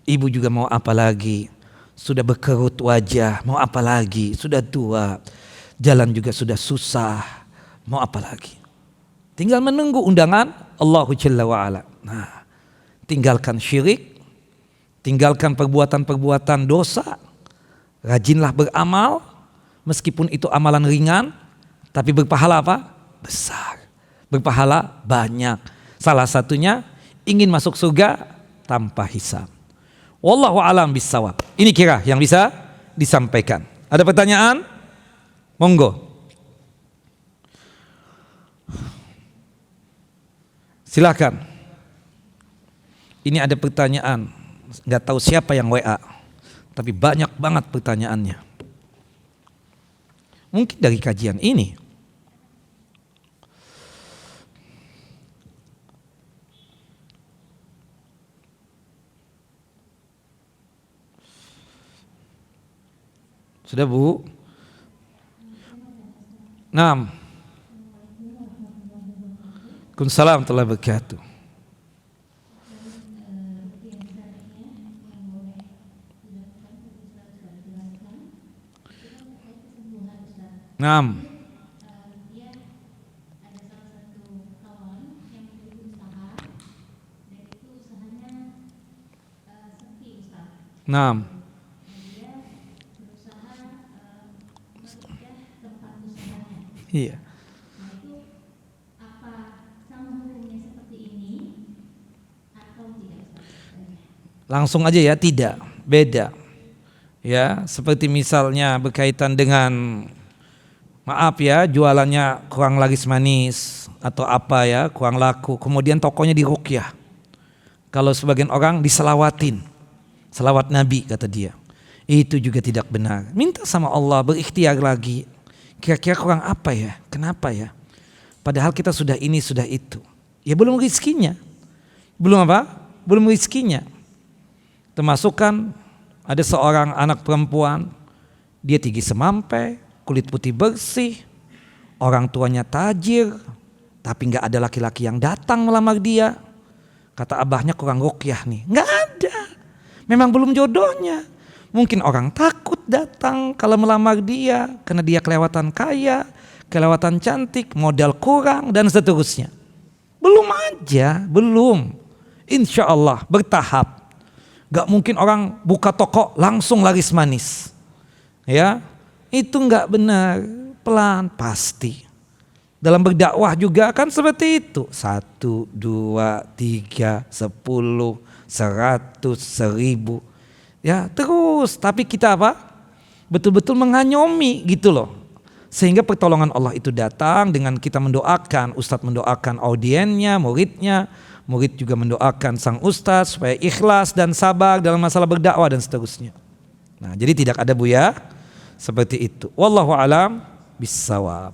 Ibu juga mau apa lagi? Sudah berkerut wajah, mau apa lagi? Sudah tua. Jalan juga sudah susah. Mau apa lagi? Tinggal menunggu undangan Allahu Jalla wa'ala. Nah, tinggalkan syirik, tinggalkan perbuatan-perbuatan dosa, rajinlah beramal, meskipun itu amalan ringan, tapi berpahala apa? Besar, berpahala banyak. Salah satunya ingin masuk surga tanpa hisab. Wallahu a'lam bissawab. Ini kira yang bisa disampaikan. Ada pertanyaan? Monggo. Silakan. Ini ada pertanyaan, nggak tahu siapa yang WA, tapi banyak banget pertanyaannya. Mungkin dari kajian ini. Sudah Bu? 6. Waalaikumsalam warahmatullahi wabarakatuh. Naam. Naam. Iya. Langsung aja ya, tidak, beda. Ya, seperti misalnya berkaitan dengan maaf ya, jualannya kurang laris manis atau apa ya, kurang laku, kemudian tokonya diruqyah. Kalau sebagian orang diselawatin, selawat Nabi kata dia, itu juga tidak benar. Minta sama Allah, berikhtiar lagi. Kira-kira kurang apa ya? Kenapa ya? Padahal kita sudah ini, sudah itu. Ya belum rezekinya. Belum apa? Belum rezekinya. Termasuk kan ada seorang anak perempuan, dia tinggi semampai, kulit putih bersih, orang tuanya tajir, tapi nggak ada laki-laki yang datang melamar dia. Kata abahnya kurang ruqyah nih. Nggak ada. Memang belum jodohnya. Mungkin orang takut datang kalau melamar dia karena dia kelewatan kaya, kelewatan cantik, modal kurang dan seterusnya. Belum aja, belum. Insya Allah bertahap. Gak mungkin orang buka toko langsung laris manis. Ya, itu gak benar. Pelan pasti. Dalam berdakwah juga kan seperti itu. 1, 2, 3, 10, 100, 1000. Ya terus, tapi kita apa? Betul-betul menganyomi gitu loh. Sehingga pertolongan Allah itu datang dengan kita mendoakan. Ustadz mendoakan audiennya, muridnya. Murid juga mendoakan sang ustadz supaya ikhlas dan sabar dalam masalah berdakwah dan seterusnya. Nah, jadi tidak ada buya seperti itu. Wallahu a'lam bissawab.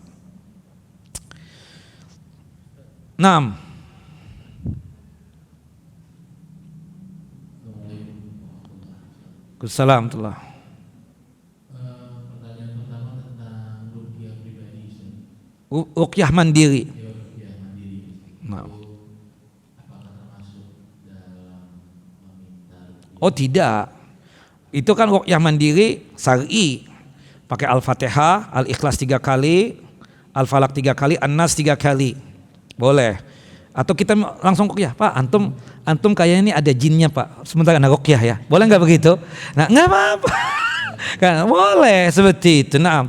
Naam. Assalamualaikum. Pertanyaan pertama tentang ruqyah pribadi. Ruqyah mandiri. Ruqyah mandiri. Nah. Apakah termasuk dalam meminta ruqyah? Oh tidak. Itu kan ruqyah mandiri syar'i. Pakai Al-Fatihah, Al-Ikhlas 3 kali, Al-Falaq 3 kali, An-Nas 3 kali. Boleh. Atau kita langsung ruqyah, Pak, antum kayaknya ini ada jinnya, Pak. Sebentar ada ruqyah ya. Boleh enggak begitu? Nah, enggak apa-apa. Kan boleh seperti itu. Nah,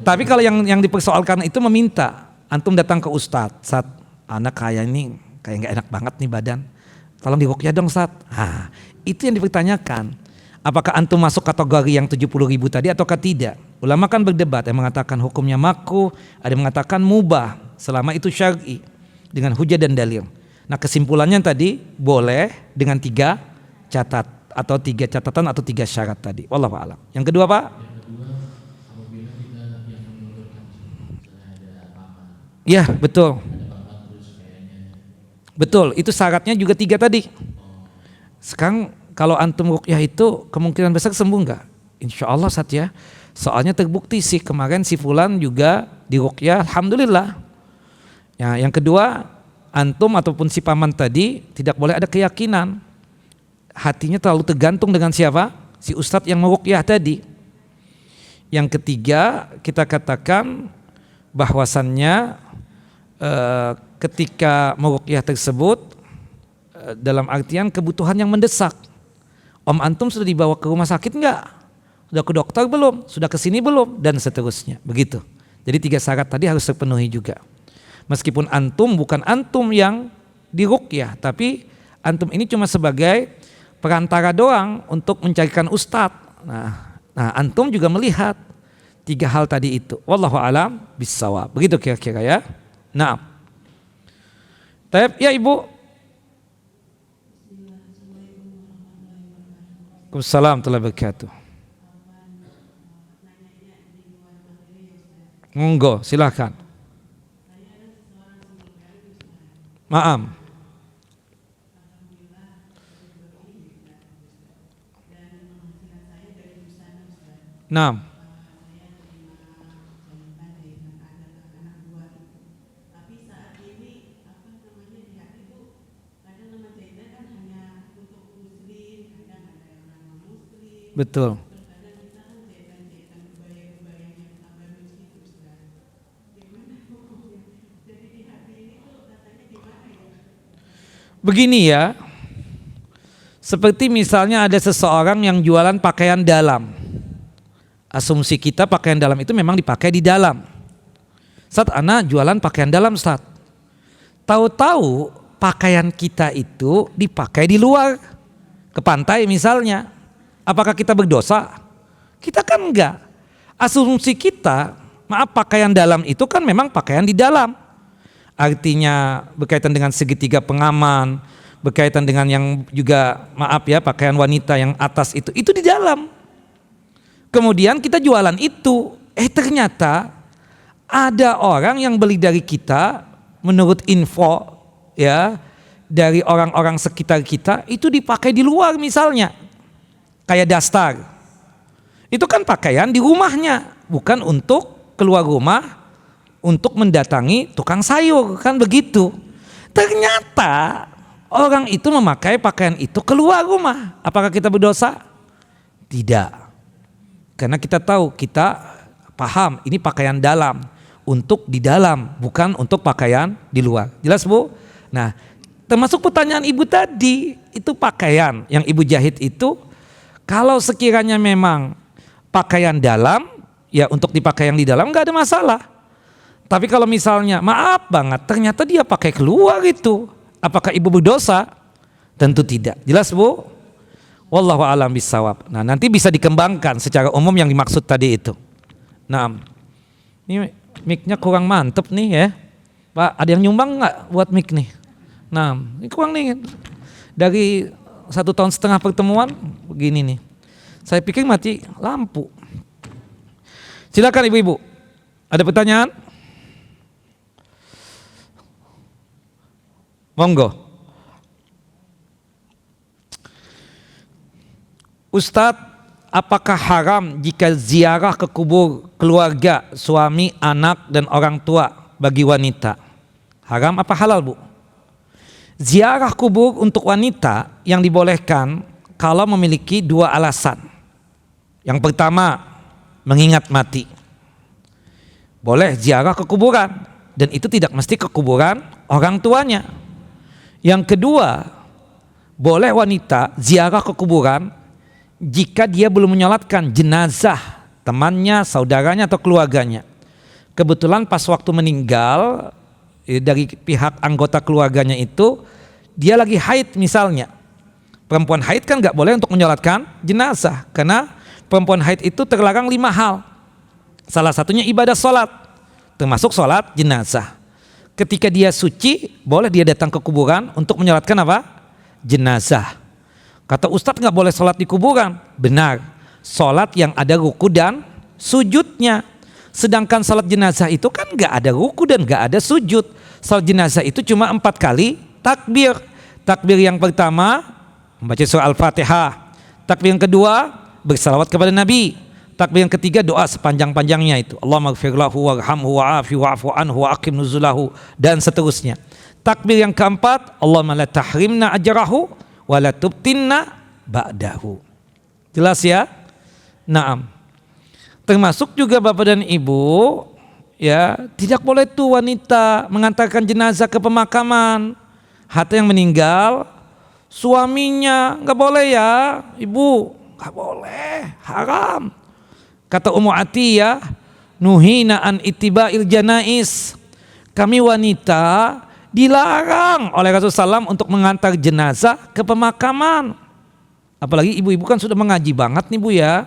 tapi kalau yang dipersoalkan itu meminta, antum datang ke ustadz, Ustadz, anak kayak ini kayak enggak enak banget nih badan. Tolong diruqyah dong, Ustadz. Nah, itu yang dipertanyakan. Apakah antum masuk kategori yang 70.000 tadi ataukah tidak? Ulama kan berdebat, yang mengatakan hukumnya makruh, ada yang mengatakan mubah selama itu syar'i dengan hujah dan dalil. Nah, kesimpulannya tadi boleh dengan 3 catatan atau 3 syarat tadi. Wallahu a'lam. Yang kedua, Pak? Yang kedua, apabila kita yang menurunkan misalnya ada paman. Ya, betul. Ada paman terus kayaknya. Betul, itu syaratnya juga 3 tadi. Sekarang kalau antum ruqyah itu kemungkinan besar sembuh enggak? Insya Allah Sat ya. Soalnya terbukti sih kemarin si fulan juga di ruqyah, alhamdulillah. Ya, yang kedua, antum ataupun si paman tadi tidak boleh ada keyakinan. Hatinya terlalu tergantung dengan siapa? Si ustadz yang meruqyah tadi. Yang ketiga, kita katakan bahwasannya ketika meruqyah tersebut dalam artian kebutuhan yang mendesak. Om antum sudah dibawa ke rumah sakit enggak? Sudah ke dokter belum? Sudah ke sini belum? Dan seterusnya. Begitu. Jadi 3 syarat tadi harus terpenuhi juga. Meskipun antum bukan antum yang diruqyah, tapi antum ini cuma sebagai perantara doang untuk mencarikan ustadz. Nah, antum juga melihat 3 hal tadi itu. Wallahu a'lam bissawab. Begitu kira-kira ya. Nah. Ya Ibu. Waalaikumsalam warahmatullahi wabarakatuh. Monggo, silakan. Maam. Naam. Betul. Begini ya, seperti misalnya ada seseorang yang jualan pakaian dalam. Asumsi kita pakaian dalam itu memang dipakai di dalam. Saat anak jualan pakaian dalam, Ustaz. Tahu-tahu pakaian kita itu dipakai di luar, ke pantai misalnya. Apakah kita berdosa? Kita kan enggak. Asumsi kita Maaf, pakaian dalam itu kan memang pakaian di dalam. Artinya berkaitan dengan segitiga pengaman, berkaitan dengan yang juga maaf ya pakaian wanita yang atas itu di dalam. Kemudian kita jualan itu, ternyata ada orang yang beli dari kita menurut info ya dari orang-orang sekitar kita itu dipakai di luar misalnya kayak dastar. Itu kan pakaian di rumahnya, bukan untuk keluar rumah untuk mendatangi tukang sayur, kan begitu. Ternyata orang itu memakai pakaian itu keluar rumah. Apakah kita berdosa? Tidak. Karena kita tahu, kita paham ini pakaian dalam, untuk di dalam, bukan untuk pakaian di luar. Jelas Bu? Nah, termasuk pertanyaan Ibu tadi, itu pakaian yang Ibu jahit itu, kalau sekiranya memang pakaian dalam, ya untuk dipakai yang di dalam nggak ada masalah. Tapi kalau misalnya, maaf banget, ternyata dia pakai keluar itu, apakah Ibu berdosa? Tentu tidak. Jelas Bu? Wallahu a'lam bishawab. Nah, nanti bisa dikembangkan secara umum yang dimaksud tadi itu. Nah, ini mic-nya kurang mantep nih ya. Pak, ada yang nyumbang nggak buat mic nih? Nah, ini kurang nih. Dari 1,5 tahun pertemuan, begini nih. Saya pikir mati lampu. Silakan ibu-ibu. Ada pertanyaan? Monggo. Ustadz, apakah haram jika ziarah ke kubur keluarga, suami, anak, dan orang tua bagi wanita? Haram apa halal Bu? Ziarah kubur untuk wanita yang dibolehkan kalau memiliki 2 alasan. Yang pertama, mengingat mati. Boleh ziarah ke kuburan, dan itu tidak mesti ke kuburan orang tuanya. Yang kedua, boleh wanita ziarah ke kuburan jika dia belum menyolatkan jenazah temannya, saudaranya atau keluarganya. Kebetulan pas waktu meninggal dari pihak anggota keluarganya itu dia lagi haid misalnya. Perempuan haid kan nggak boleh untuk menyolatkan jenazah karena perempuan haid itu terlarang 5 hal. Salah satunya ibadah sholat, termasuk sholat jenazah. Ketika dia suci, boleh dia datang ke kuburan untuk menyolatkan apa? Jenazah. Kata Ustadz nggak boleh sholat di kuburan. Benar, sholat yang ada ruku dan sujudnya. Sedangkan sholat jenazah itu kan nggak ada ruku dan nggak ada sujud. Sholat jenazah itu cuma 4 kali takbir. Takbir yang pertama membaca surah Al-Fatihah. Takbir yang kedua bersalawat kepada Nabi. Takbir yang ketiga doa sepanjang-panjangnya itu. Allahumma ighfir lahu warhamhu wa'afi wa'fu anhu wa aqim nuzulahu dan seterusnya. Takbir yang keempat, Allahumma la tahrimna ajrahu wala tubtinna ba'dahu. Jelas ya? Naam. Termasuk juga Bapak dan Ibu, ya, tidak boleh tuh wanita mengantarkan jenazah ke pemakaman. Harta yang meninggal, suaminya nggak boleh ya, Ibu, nggak boleh, haram. Kata Ummu Atiyah, nuhina an ittiba'il janais. Kami wanita dilarang oleh Rasulullah SAW untuk mengantar jenazah ke pemakaman. Apalagi ibu-ibu kan sudah mengaji banget nih Bu ya.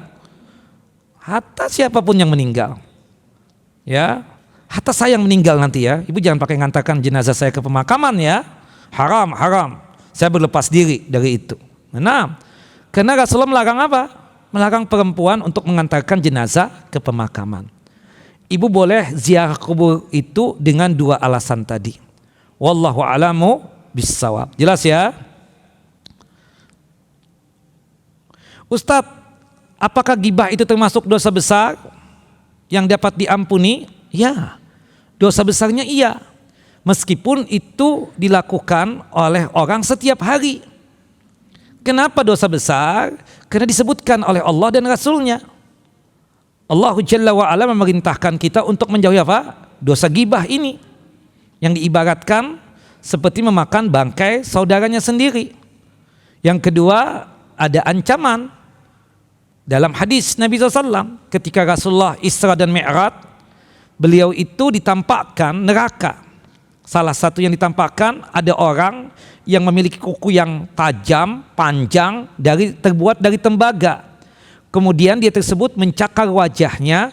Hatta siapapun yang meninggal, ya, hatta saya yang meninggal nanti ya, ibu jangan pakai ngantarkan jenazah saya ke pemakaman ya. Haram, haram. Saya berlepas diri dari itu. Nah, karena Rasulullah melarang apa? Melarang perempuan untuk mengantarkan jenazah ke pemakaman. Ibu boleh ziarah kubur itu dengan 2 alasan tadi. Wallahu a'lamu bissawab. Jelas ya? Ustadz, apakah ghibah itu termasuk dosa besar yang dapat diampuni? Ya, dosa besarnya iya. Meskipun itu dilakukan oleh orang setiap hari. Kenapa dosa besar? Karena disebutkan oleh Allah dan Rasulnya. Allah Jalla wa'ala memerintahkan kita untuk menjauhi apa? Dosa ghibah ini. Yang diibaratkan seperti memakan bangkai saudaranya sendiri. Yang kedua, ada ancaman. Dalam hadis Nabi SAW, ketika Rasulullah Isra dan Mi'raj, beliau itu ditampakkan neraka. Salah satu yang ditampakkan ada orang yang memiliki kuku yang tajam, panjang, terbuat dari tembaga. Kemudian dia tersebut mencakar wajahnya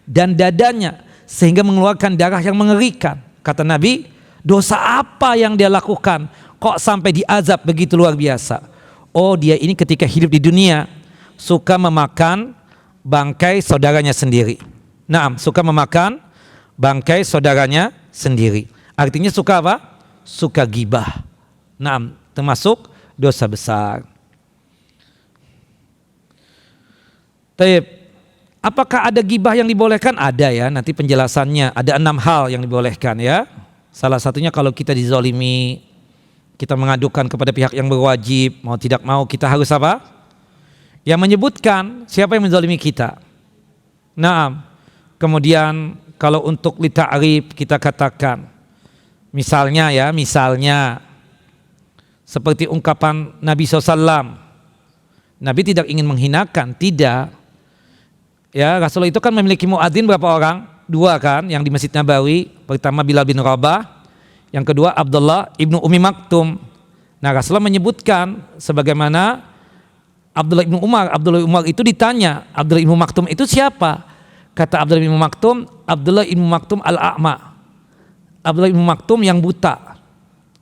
dan dadanya sehingga mengeluarkan darah yang mengerikan. Kata Nabi, dosa apa yang dia lakukan kok sampai diazab begitu luar biasa? Oh, dia ini ketika hidup di dunia suka memakan bangkai saudaranya sendiri. Naam, suka memakan bangkai saudaranya sendiri. Artinya suka apa? Suka gibah. Naam, termasuk dosa besar. Taib. Apakah ada gibah yang dibolehkan? Ada ya, nanti penjelasannya. Ada 6 hal yang dibolehkan ya. Salah satunya kalau kita dizolimi, kita mengadukan kepada pihak yang berwajib, mau tidak mau kita harus apa? Yang menyebutkan siapa yang menzolimi kita. Naam. Kemudian kalau untuk lita'rif kita katakan, misalnya seperti ungkapan Nabi SAW, Nabi tidak ingin menghinakan, tidak. Ya, Rasulullah itu kan memiliki muadzin berapa orang? 2 kan, yang di Masjid Nabawi. Pertama Bilal bin Rabah, yang kedua Abdullah ibnu Ummi Maktum. Nah, Rasulullah menyebutkan sebagaimana Abdullah ibnu Umar itu ditanya, Abdullah ibnu Maktum itu siapa? Kata Abdullah ibnu Maktum, Abdullah ibnu Maktum al-A'ma. Abdullah ibnu Maktum yang buta.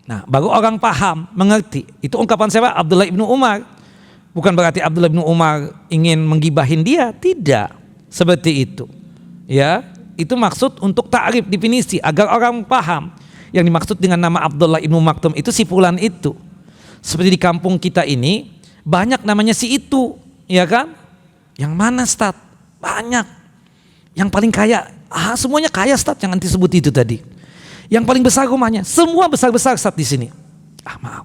Nah, baru orang paham, mengerti. Itu ungkapan siapa? Abdullah ibnu Umar. Bukan berarti Abdullah bin Umar ingin menggibahin dia, tidak seperti itu. Ya, itu maksud untuk ta'rif, definisi agar orang paham. Yang dimaksud dengan nama Abdullah bin Maktum itu si fulan itu. Seperti di kampung kita ini banyak namanya si itu, ya kan? Yang mana Ustaz? Banyak. Yang paling kaya, semuanya kaya Ustaz, jangan disebut itu tadi. Yang paling besar rumahnya, semua besar-besar Ustaz di sini. Maaf,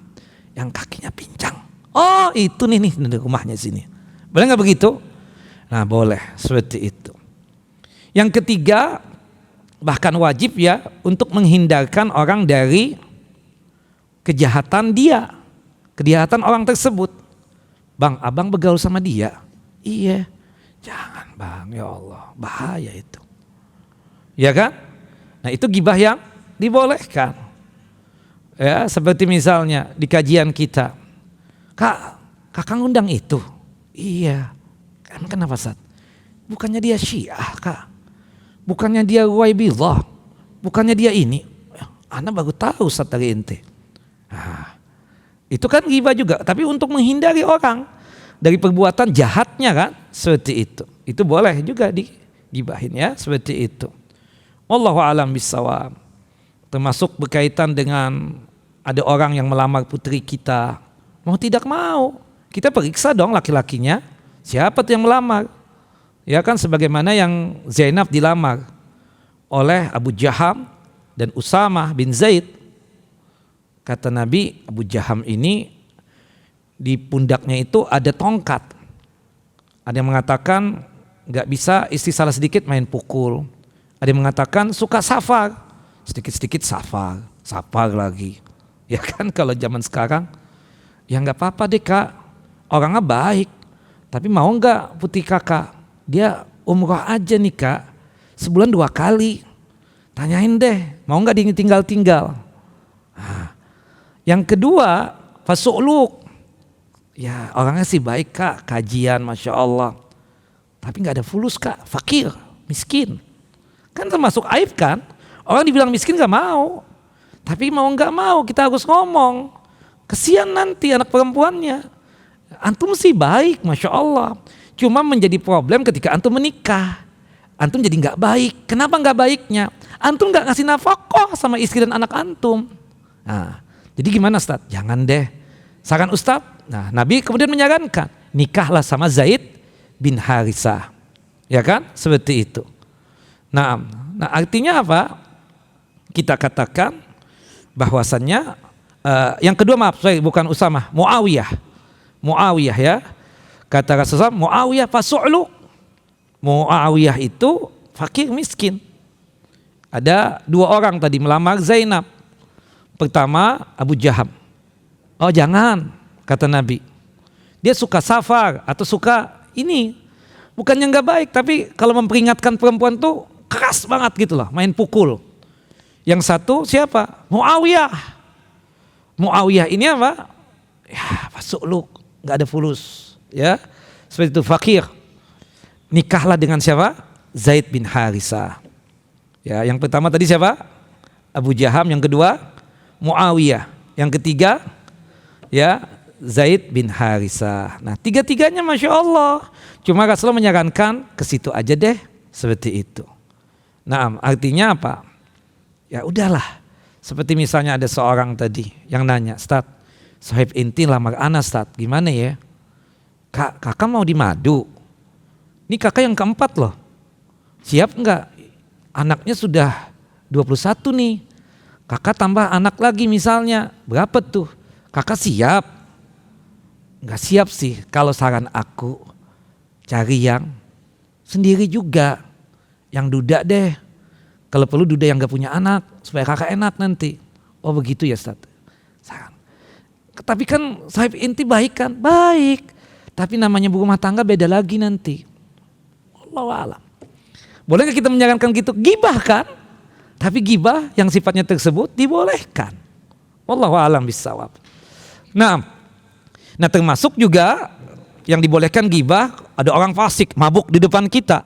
yang kakinya pincang. Oh, itu nih rumahnya sini. Boleh nggak begitu? Nah, boleh seperti itu. Yang ketiga, bahkan wajib ya untuk menghindarkan orang dari kejahatan dia, kejahatan orang tersebut. Bang, abang bergaul sama dia? Iya. Jangan bang, ya Allah, bahaya itu. Ya kan? Nah, itu gibah yang dibolehkan. Ya, seperti misalnya di kajian kita. Kakak ngundang itu? Iya. Kenapa Ustaz? Bukannya dia Syiah Kak? Bukannya dia Waibillah? Bukannya dia ini? Ana baru tahu Ustaz dari ente. Nah, itu kan ghibah juga, tapi untuk menghindari orang dari perbuatan jahatnya kan, seperti itu. Itu boleh juga digibahin ya, seperti itu. Wallahu a'lam bishawab. Termasuk berkaitan dengan ada orang yang melamar putri kita. Mau tidak mau, kita periksa dong laki-lakinya, siapa tuh yang melamar. Ya kan, sebagaimana yang Zainab dilamar oleh Abu Jaham dan Usamah bin Zaid. Kata Nabi, Abu Jaham ini di pundaknya itu ada tongkat. Ada yang mengatakan gak bisa, istri salah sedikit main pukul. Ada yang mengatakan suka safar, sedikit-sedikit safar lagi. Ya kan, kalau zaman sekarang ya nggak apa-apa deh Kak, orangnya baik, tapi mau nggak putih kakak? Dia umrah aja nih Kak, sebulan 2 kali. Tanyain deh, mau nggak tinggal-tinggal? Nah, yang kedua, fasu'luk. Ya orangnya sih baik Kak, kajian Masya Allah, tapi nggak ada fulus Kak, fakir, miskin. Kan termasuk aib kan? Orang dibilang miskin nggak mau, tapi mau nggak mau kita harus ngomong. Kesian nanti anak perempuannya. Antum sih baik, Masya Allah. Cuma menjadi problem ketika antum menikah. Antum jadi nggak baik. Kenapa nggak baiknya? Antum nggak ngasih nafkah sama istri dan anak antum. Nah, jadi gimana Ustaz? Jangan deh. Saran Ustaz. Nah, Nabi kemudian menyarankan, nikahlah sama Zaid bin Harisah. Ya kan? Seperti itu. Nah artinya apa? Kita katakan bahwasannya yang kedua, maaf, bukan Usamah, Muawiyah ya. Kata Rasulullah, Muawiyah fasu'lu. Muawiyah itu fakir miskin. Ada 2 orang tadi melamar Zainab. Pertama Abu Jaham. Oh jangan, kata Nabi. Dia suka safar atau suka ini. Bukannya nggak baik, tapi kalau memperingatkan perempuan tuh keras banget gitu loh, main pukul. Yang satu siapa? Muawiyah ini apa? Ya, fasu'luk, nggak ada fulus, ya, seperti itu, fakir. Nikahlah dengan siapa? Zaid bin Harisah. Ya, yang pertama tadi siapa? Abu Jaham, yang kedua Muawiyah, yang ketiga ya Zaid bin Harisah. Nah, tiga-tiganya Masya Allah. Cuma Rasulullah menyarankan ke situ aja deh, seperti itu. Nah, artinya apa? Ya udahlah. Seperti misalnya ada seorang tadi yang nanya, Ustaz, sahib inti lamar ana Ustaz, gimana ya? Kakak mau di madu. Ini kakak yang keempat loh. Siap enggak? Anaknya sudah 21 nih. Kakak tambah anak lagi misalnya. Berapa tuh? Kakak siap? Enggak siap sih. Kalau saran aku cari yang sendiri juga. Yang duda deh. Kalau perlu duda yang gak punya anak. Supaya kakak enak nanti. Oh begitu ya Ustaz. Saran. Tapi kan sahib inti baik kan? Baik. Tapi namanya berumah tangga beda lagi nanti. Wallahu a'lam. Boleh nggak kita menyarankan gitu? Gibah kan? Tapi gibah yang sifatnya tersebut dibolehkan. Wallahu a'lam bissawab. Nah termasuk juga yang dibolehkan gibah, ada orang fasik mabuk di depan kita,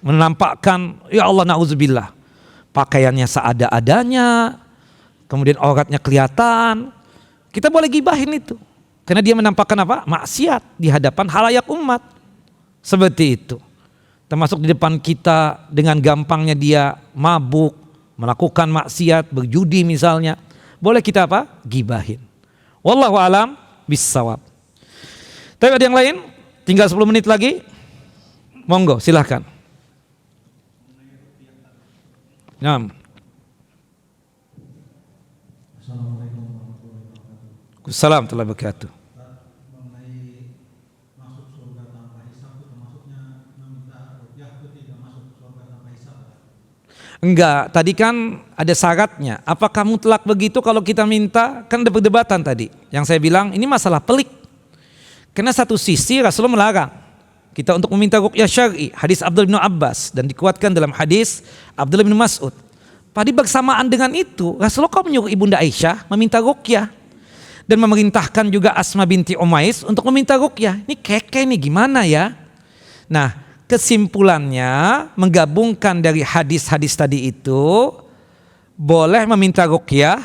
menampakkan ya Allah na'udzubillah, pakaiannya seada-adanya, kemudian auratnya kelihatan. Kita boleh gibahin itu. Karena dia menampakkan apa? Maksiat di hadapan halayak umat. Seperti itu. Termasuk di depan kita dengan gampangnya dia mabuk, melakukan maksiat, berjudi misalnya. Boleh kita apa? Gibahin. Wallahu a'lam bissawab. Tapi ada yang lain? Tinggal 10 menit lagi. Monggo, silahkan. Nah. Assalamualaikum warahmatullahi wabarakatuh. Mengenai masuk surga tanpa hisab itu maksudnya meminta ruqyah itu tidak masuk surga tanpa hisab. Enggak, tadi kan ada syaratnya. Apakah mutlak begitu kalau kita minta? Kan ada perdebatan tadi. Yang saya bilang ini masalah pelik. Karena satu sisi Rasulullah melarang kita untuk meminta ruqyah syar'i, hadis Abdullah bin Abbas, dan dikuatkan dalam hadis Abdullah bin Mas'ud. Pada bersamaan dengan itu Rasulullah kok menyuruh ibunda Aisyah meminta ruqyah. Dan memerintahkan juga Asma binti Umais untuk meminta ruqyah. Ini keke nih gimana ya? Nah, kesimpulannya menggabungkan dari hadis-hadis tadi itu boleh meminta ruqyah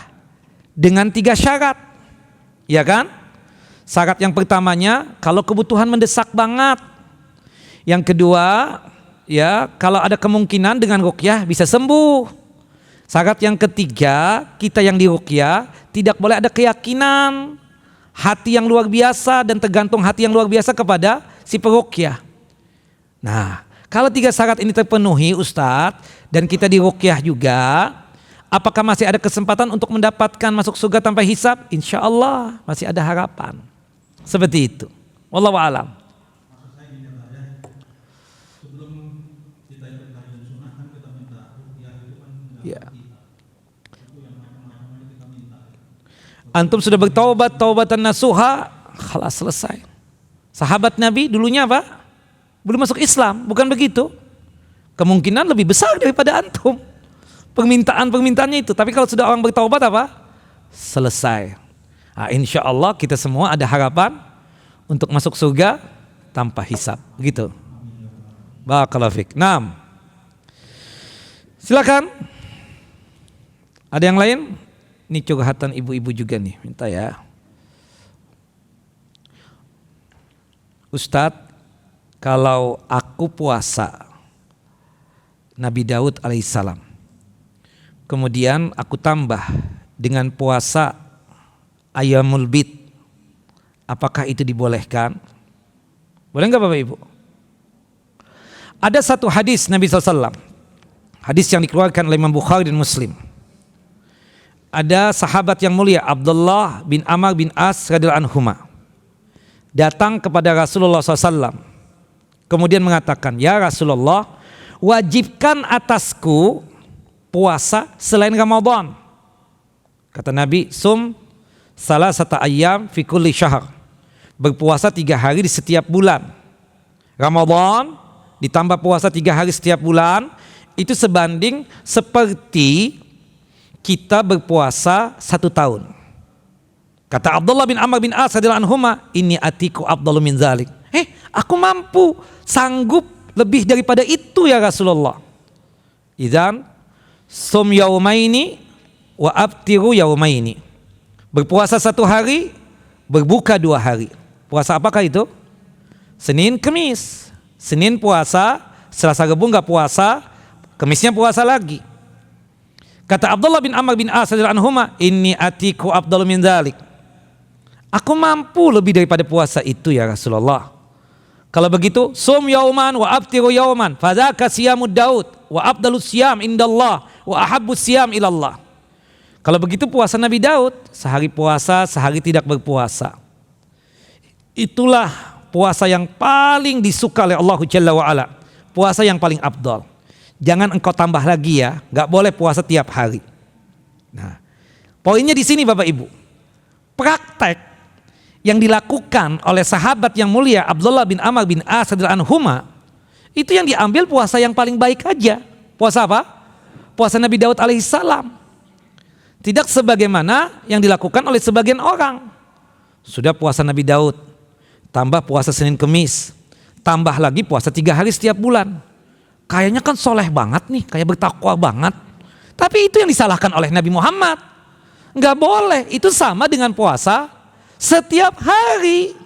dengan 3 syarat. Ya kan? Syarat yang pertamanya kalau kebutuhan mendesak banget. Yang kedua, ya kalau ada kemungkinan dengan ruqyah bisa sembuh. Syarat yang ketiga, kita yang diruqyah tidak boleh ada keyakinan hati yang luar biasa dan tergantung hati yang luar biasa kepada si peruqyah. Nah, kalau 3 syarat ini terpenuhi Ustadz dan kita diruqyah juga, apakah masih ada kesempatan untuk mendapatkan masuk surga tanpa hisab? Insya Allah masih ada harapan. Seperti itu. Wallahu a'lam. Maksud saya gini Pak ya, sebelum kita ikut kajian sunnah kan kita minta ruqyah itu kan Ya. itu yang macam-macam kita minta. Antum sudah bertaubat, taubatan nasuha, khalas selesai. Sahabat Nabi dulunya apa? Belum masuk Islam, bukan begitu? Kemungkinan lebih besar daripada antum. Permintaannya itu. Tapi kalau sudah orang bertaubat apa? Selesai. Nah, insya Allah kita semua ada harapan untuk masuk surga tanpa hisab. Begitu. Barakallahu fiik. Naam. Silakan. Ada yang lain? Ini curhatan ibu-ibu juga nih, minta ya. Ustadz, kalau aku puasa Nabi Daud alaihissalam, kemudian aku tambah dengan puasa Ayyamul Bid, apakah itu dibolehkan? Boleh nggak Bapak Ibu? Ada satu hadis Nabi SAW, hadis yang dikeluarkan oleh Imam Bukhari dan Muslim. Ada sahabat yang mulia Abdullah bin Amr bin As radhiyallahu anhuma datang kepada Rasulullah SAW, kemudian mengatakan, ya Rasulullah, wajibkan atasku puasa selain Ramadan. Kata Nabi, sum salasata ayyam fi kulli syahr, berpuasa 3 hari di setiap bulan. Ramadan ditambah puasa 3 hari setiap bulan, itu sebanding seperti kita berpuasa 1 tahun. Kata Abdullah bin Amr bin As radhiyallahu anhuma, inni atiku afdalu min zalik. Aku mampu, sanggup lebih daripada itu ya Rasulullah. Idzan Sum yaumaini wa abtiru yaumaini. Berpuasa 1 hari, berbuka 2 hari. Puasa apakah itu? Senin, Kemis. Senin puasa, Selasa, Rabu enggak puasa, Kemisnya puasa lagi. Kata Abdullah bin Amr bin As radhiyallahu anhuma, inni atiku afdalu min dzalik. Aku mampu lebih daripada puasa itu ya Rasulullah. Kalau begitu, sum yauman wa abtiru yauman, fadzaka siyamud Daud wa afdalus siyam indallah wa ahabbus siyam ilallah. Kalau begitu puasa Nabi Daud, sehari puasa, sehari tidak berpuasa. Itulah puasa yang paling disuka oleh Allah Jalla wa Ala. Puasa yang paling afdal. Jangan engkau tambah lagi ya, nggak boleh puasa tiap hari. Nah, poinnya di sini Bapak Ibu, praktek yang dilakukan oleh sahabat yang mulia Abdullah bin Amr bin As radhiyallahu anhuma, itu yang diambil puasa yang paling baik aja. Puasa apa? Puasa Nabi Daud alaihissalam. Tidak sebagaimana yang dilakukan oleh sebagian orang. Sudah puasa Nabi Daud, tambah puasa Senin Kemis, tambah lagi puasa 3 hari setiap bulan. Kayaknya kan soleh banget nih, kayak bertakwa banget. Tapi itu yang disalahkan oleh Nabi Muhammad. Nggak boleh, itu sama dengan puasa setiap hari.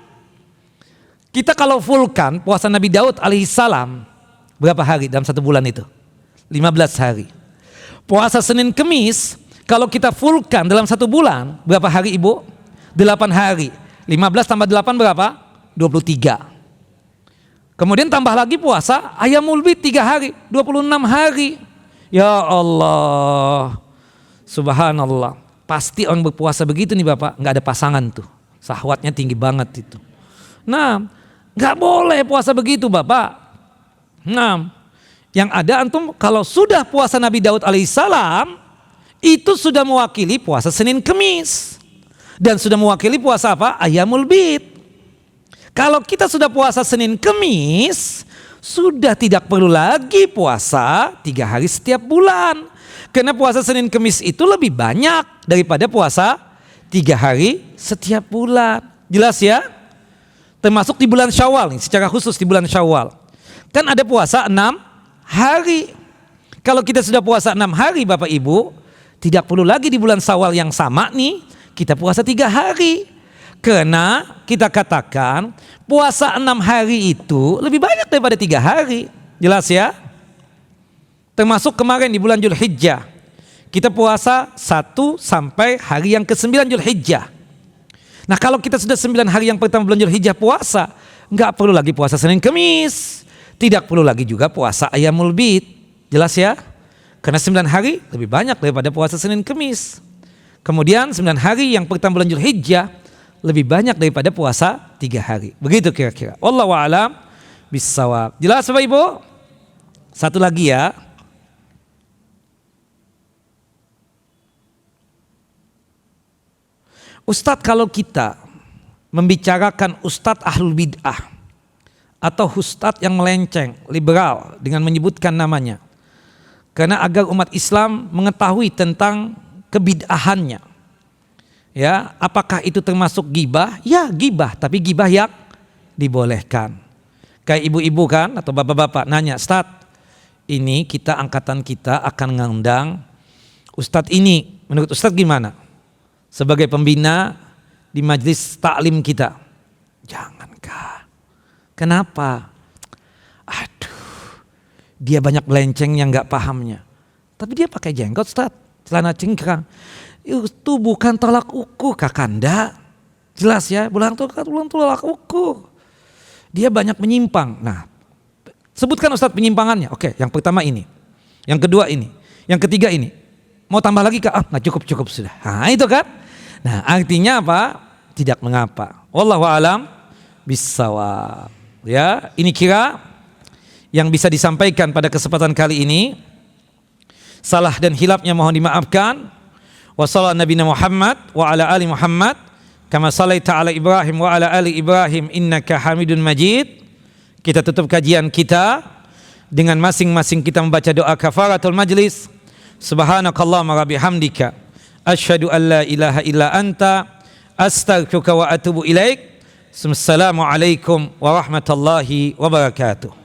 Kita kalau fullkan puasa Nabi Daud alaihissalam, berapa hari dalam 1 bulan itu? 15 hari. Puasa Senin Kemis, kalau kita fullkan dalam 1 bulan, berapa hari Ibu? 8 hari. 15 tambah 8 berapa? 23. Kemudian tambah lagi puasa Ayyamul Bid 3 hari, 26 hari. Ya Allah, subhanallah. Pasti orang berpuasa begitu nih Bapak, nggak ada pasangan tuh. Syahwatnya tinggi banget itu. Nah, nggak boleh puasa begitu Bapak. Nah, yang ada antum kalau sudah puasa Nabi Daud alaihissalam, itu sudah mewakili puasa Senin Kemis. Dan sudah mewakili puasa apa? Ayyamul Bid. Kalau kita sudah puasa Senin Kemis, sudah tidak perlu lagi puasa 3 hari setiap bulan. Karena puasa Senin Kemis itu lebih banyak daripada puasa 3 hari setiap bulan. Jelas ya? Termasuk di bulan Syawal nih, secara khusus di bulan Syawal. Kan ada puasa 6 hari. Kalau kita sudah puasa 6 hari Bapak Ibu, tidak perlu lagi di bulan Syawal yang sama nih, kita puasa 3 hari. Karena kita katakan puasa 6 hari itu lebih banyak daripada 3 hari. Jelas ya? Termasuk kemarin di bulan Dzulhijjah. Kita puasa 1 sampai hari yang ke-9 Dzulhijjah. Nah kalau kita sudah 9 hari yang pertama bulan Dzulhijjah puasa, nggak perlu lagi puasa Senin Kemis. Tidak perlu lagi juga puasa Ayyamul Bid. Jelas ya? Karena 9 hari lebih banyak daripada puasa Senin Kemis. Kemudian 9 hari yang pertama bulan Dzulhijjah lebih banyak daripada puasa 3 hari. Begitu kira-kira. Wallahu a'lam bissawab. Jelas Bapak Ibu? Satu lagi ya. Ustadz, kalau kita membicarakan Ustadz Ahlul Bid'ah atau Ustadz yang melenceng, liberal dengan menyebutkan namanya. Karena agar umat Islam mengetahui tentang kebid'ahannya. Ya, apakah itu termasuk gibah? Ya, gibah, tapi gibah yang dibolehkan. Kayak ibu-ibu kan atau bapak-bapak nanya, "Ustaz, ini kita angkatan kita akan mengundang Ustadz ini. Menurut Ustadz gimana? Sebagai pembina di majelis taklim kita." Jangankah. Kenapa? Aduh, dia banyak lencengnya, nggak pahamnya. Tapi dia pakai jenggot Ustaz, celana cingkrang. Itu bukan tolak ukur kakanda. Jelas ya, bukan tolak ukur. Dia banyak menyimpang. Nah, sebutkan Ustadz penyimpangannya. Oke, yang pertama ini. Yang kedua ini. Yang ketiga ini. Mau tambah lagi kah? Nggak cukup sudah. Nah itu kan. Nah artinya apa? Tidak mengapa. Wallahu a'lam bissawab. Ya, ini kira yang bisa disampaikan pada kesempatan kali ini. Salah dan hilafnya mohon dimaafkan. Wa sallallahu nabiyana Muhammad wa ala ali Muhammad kama sallaita ala Ibrahim wa ala ali Ibrahim innaka Hamidun Majid. Kita tutup kajian kita dengan masing-masing kita membaca doa kafaratul majlis. Subhanakallahumma wa bihamdika asyhadu an la ilaha illa anta astaghfiruka wa atubu ilaik. Assalamualaikum warahmatullahi wabarakatuh.